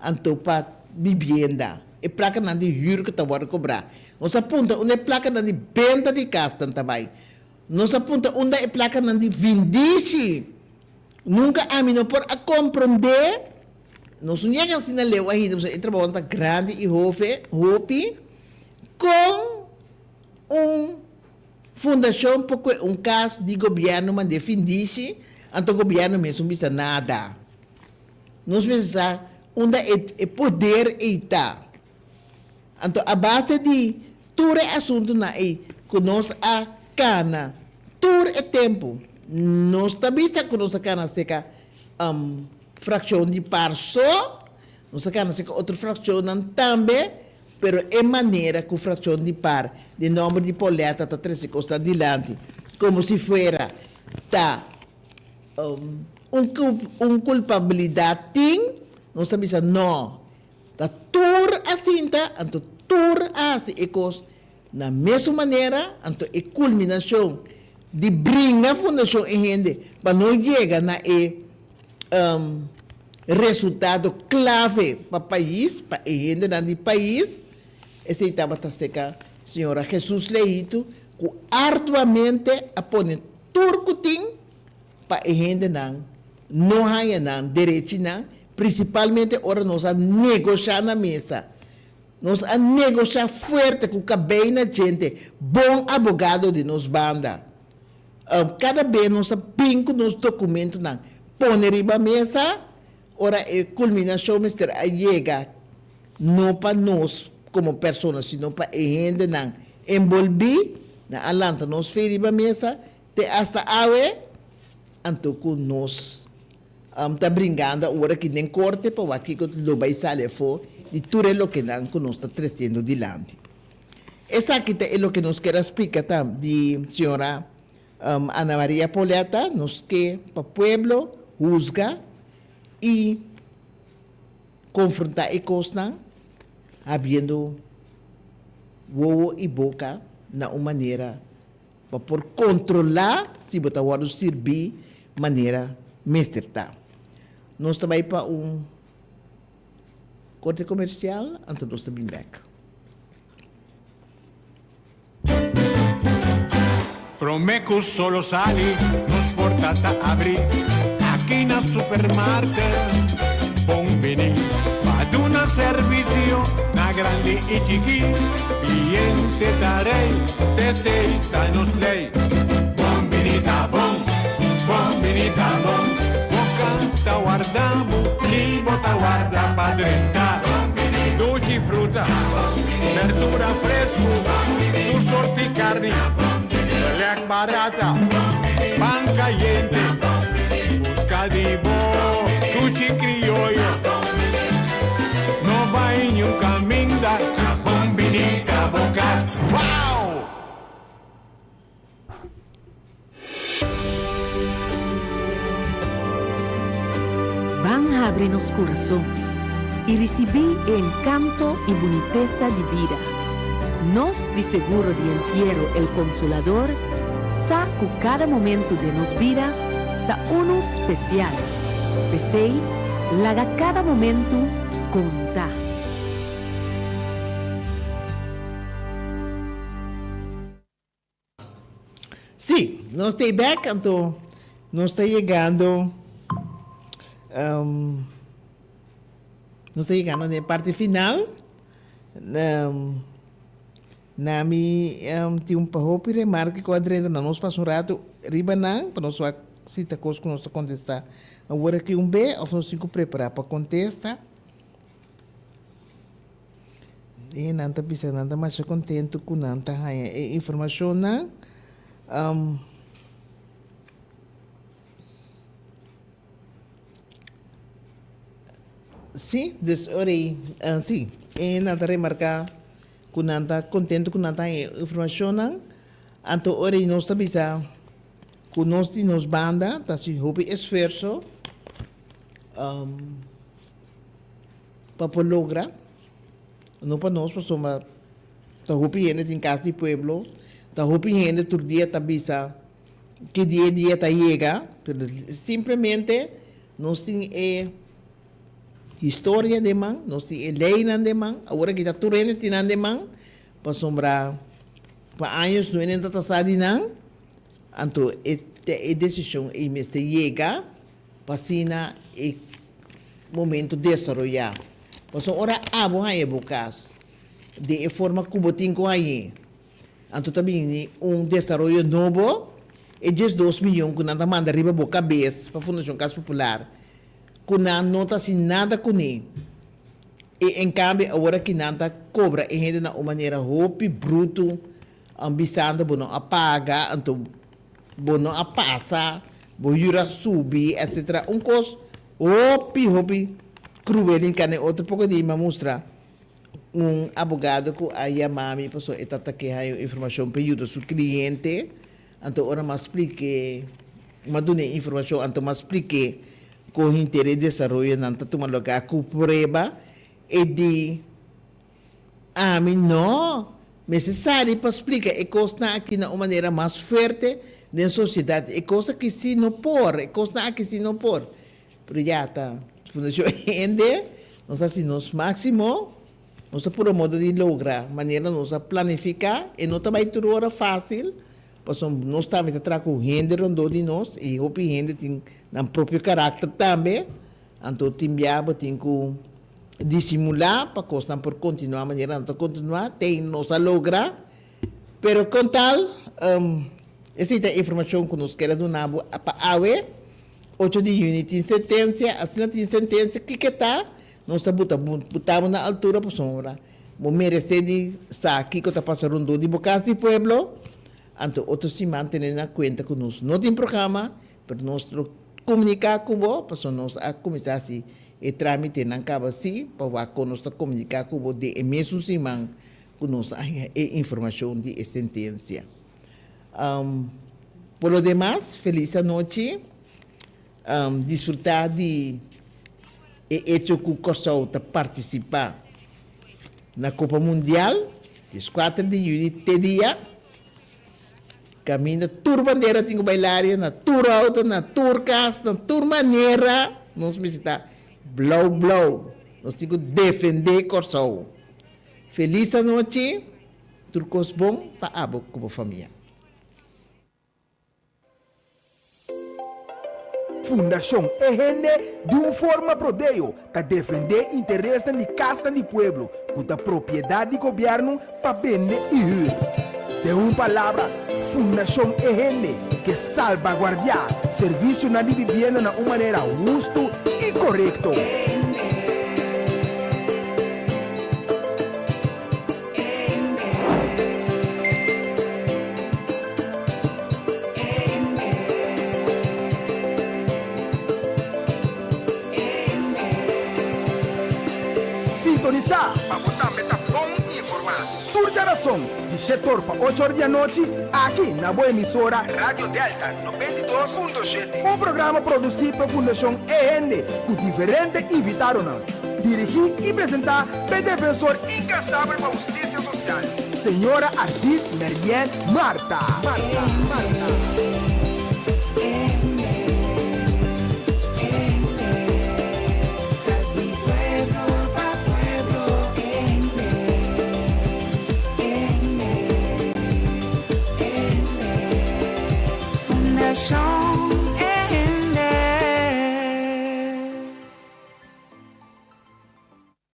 [SPEAKER 5] então para vivienda. E placa não de juro que está a cobrar. Nós apunta onde é placa não de venda de casa também. Nós apunta onde é placa não de vindice. Nunca a mim não por a compreender. Nós não chegamos assim na lei ainda, nós trabalhamos grande e hope com fundação porque caso de governo mas de vindice, então o governo mesmo não precisa nada. Nós precisamos onde é poder está. Então, a base de todo assunto na que nós a cana, todo o tempo, nós também que nós a cana seca fração de parso, nós a cana seca outra fração também, pero é maneira que a fração de par de número de poleta está 13 costa adiante, como se fuera culpabilidade tem, nós estamos dizendo não, tá tur assim tá, anto tur assim e cos na mesma maneira, anto é culminação de brincar a fundação em gente para não chegar na resultado clave para o país, para a gente do país. Esse estava a seca, senhora Jesus Leito, que arduamente apone turcutim para a gente não há direito, principalmente ora nós a negociar na mesa. Nós a negociar forte com a na gente, bom advogado de nos banda. Cada vez nós a pinco nos documentos, põe riba mesa, ora a culminação, mister, a chega, não para nós, como pessoas, sino para a gente envolver, na alanta, nós fez riba mesa, te hasta ave, anto com nós, tá brincando, ora que nem corte, para aqui que lo vai sair fora, e tudo é o que nós está trazendo dilante. Essa aqui é o que nos quer explicar, de senhora Ana Maria Poleta, nos que para o pueblo juzga e confrontar a costa, havendo ovo e boca na uma maneira para por controlar se você vai servir maneira mesterta. Nós também para corte comercial, então nós estamos back.
[SPEAKER 3] Promeco solo sali, nos portata abri, aqui na supermarket, bom veni, paduna servicio, na grande e chiqui, cliente darei, testeita nos dei, bom veni tá bom, bocata guardamo, li bota guarda padrenta, dolci frutta, verdura fresco, tu sorti carni, lec barata, pan caliente, busca di bo, cuci criollo, no vai ni un caminda, bombinita bocas, wow!
[SPEAKER 4] Van abrir-nos coração e receber o encanto e boniteza de vida. Nós, de Seguro de Entierro El Consolador, saco cada momento de nos vida da uno especial. Pensei, laga cada momento conta.
[SPEAKER 5] Sim, nós estamos back, então nós estamos chegando na parte final. Nami tinha um pahopi remarque com a Adriana, nós passamos um rato ribanang, para nós cita coisa que nós está contestar. Agora que um B, ou nós temos que preparar para contestar. E nanta bisa nanta mais contento com nanta informação na sim, sim, e nanta remarcar que nanta contento com nanta informação na anto ora nós está bisa que nós de nos banda tá se hobby esforço para lograr não para nós para tá hobby em casa de pueblo tá hobby todo dia tá bisa que dia tá chega simplesmente nós tem história de man, nós temos lei de man, agora que está tudo de man, para sombrar, para anos não é nada sadi não, então a decisão é mesmo chega, para sina é momento de desarrollar, para ora abo aí bocas, de forma como tem com aí, então também desenvolvimento novo, e 2 milhões que nada manda riba boca base para a Fundação Casa Popular. Que não está assim nada com ele. E, em cambio, agora que não está cobra, e ainda de uma maneira roupa, bruto, ambisando, não apaga, então, não apassa, não subir, etc. Coisa, roupa, cruel, em cada outro pouco de uma mostra. abogado que aí mami pessoa está que a informação para ajudar seu cliente, então ora mais explique, mas dune informação, então mais explique com interesse de desenvolver nanta toma lugar com prova e de não necessário para explicar é coisa aqui na maneira mais forte da sociedade, é coisa que se não por, é coisa que se não por, por já tá, fundação ende, nós assim nos máximo, nós por modo de lograr, maneira nós planificar e não também tudo hora fácil, pois nós também tra com gente rondou de nós e o gente tem um próprio caráter também, então tem que dissimular para coisa por continuar a maneira de continuar, tem nós a lograr, pero com tal, essa é a informação que nós queremos dar para a 8 de junho tem sentença, assim tem sentença, que está, nós botamos na altura para sombra, vou merecer de saque que está passando de Bocas de Pueblo, então outros se mantêm na conta com nós, não tem programa, mas nós comunicar com você, para nós a começar assim, e trâmite não acaba assim, para nós comunicar com você de mesmo semana, com nós a informação de sentença. Por lo demás, feliz noite. Disfrutar de hecho que o Kosovo participar na Copa Mundial, 4 de julho, te dia, caminha tour bandeira, tenho bailaria, na tour auto, na tour cast, na tour maneira, nós visitar blow, nós temos que defender Kosovo. Feliz noite, turcos bom, para abo como família.
[SPEAKER 1] Fundação EGN de uma forma prodeio que defender interesses de casa do pueblo, com a propriedade do governo para vender e de uma palavra, Fundação EGN que salvaguardia serviço na vivienda de uma maneira justa e correta. Sintonizar para botar meta bom informado. Tour geração de setor para 8 horas da noite aqui na boa emissora Rádio Delta 92.7. Programa produzido pela Fundação EGN com diferentes invitados. Dirigir e apresentar o defensor incansável para a justiça social, senhora Ardit Merien Marta.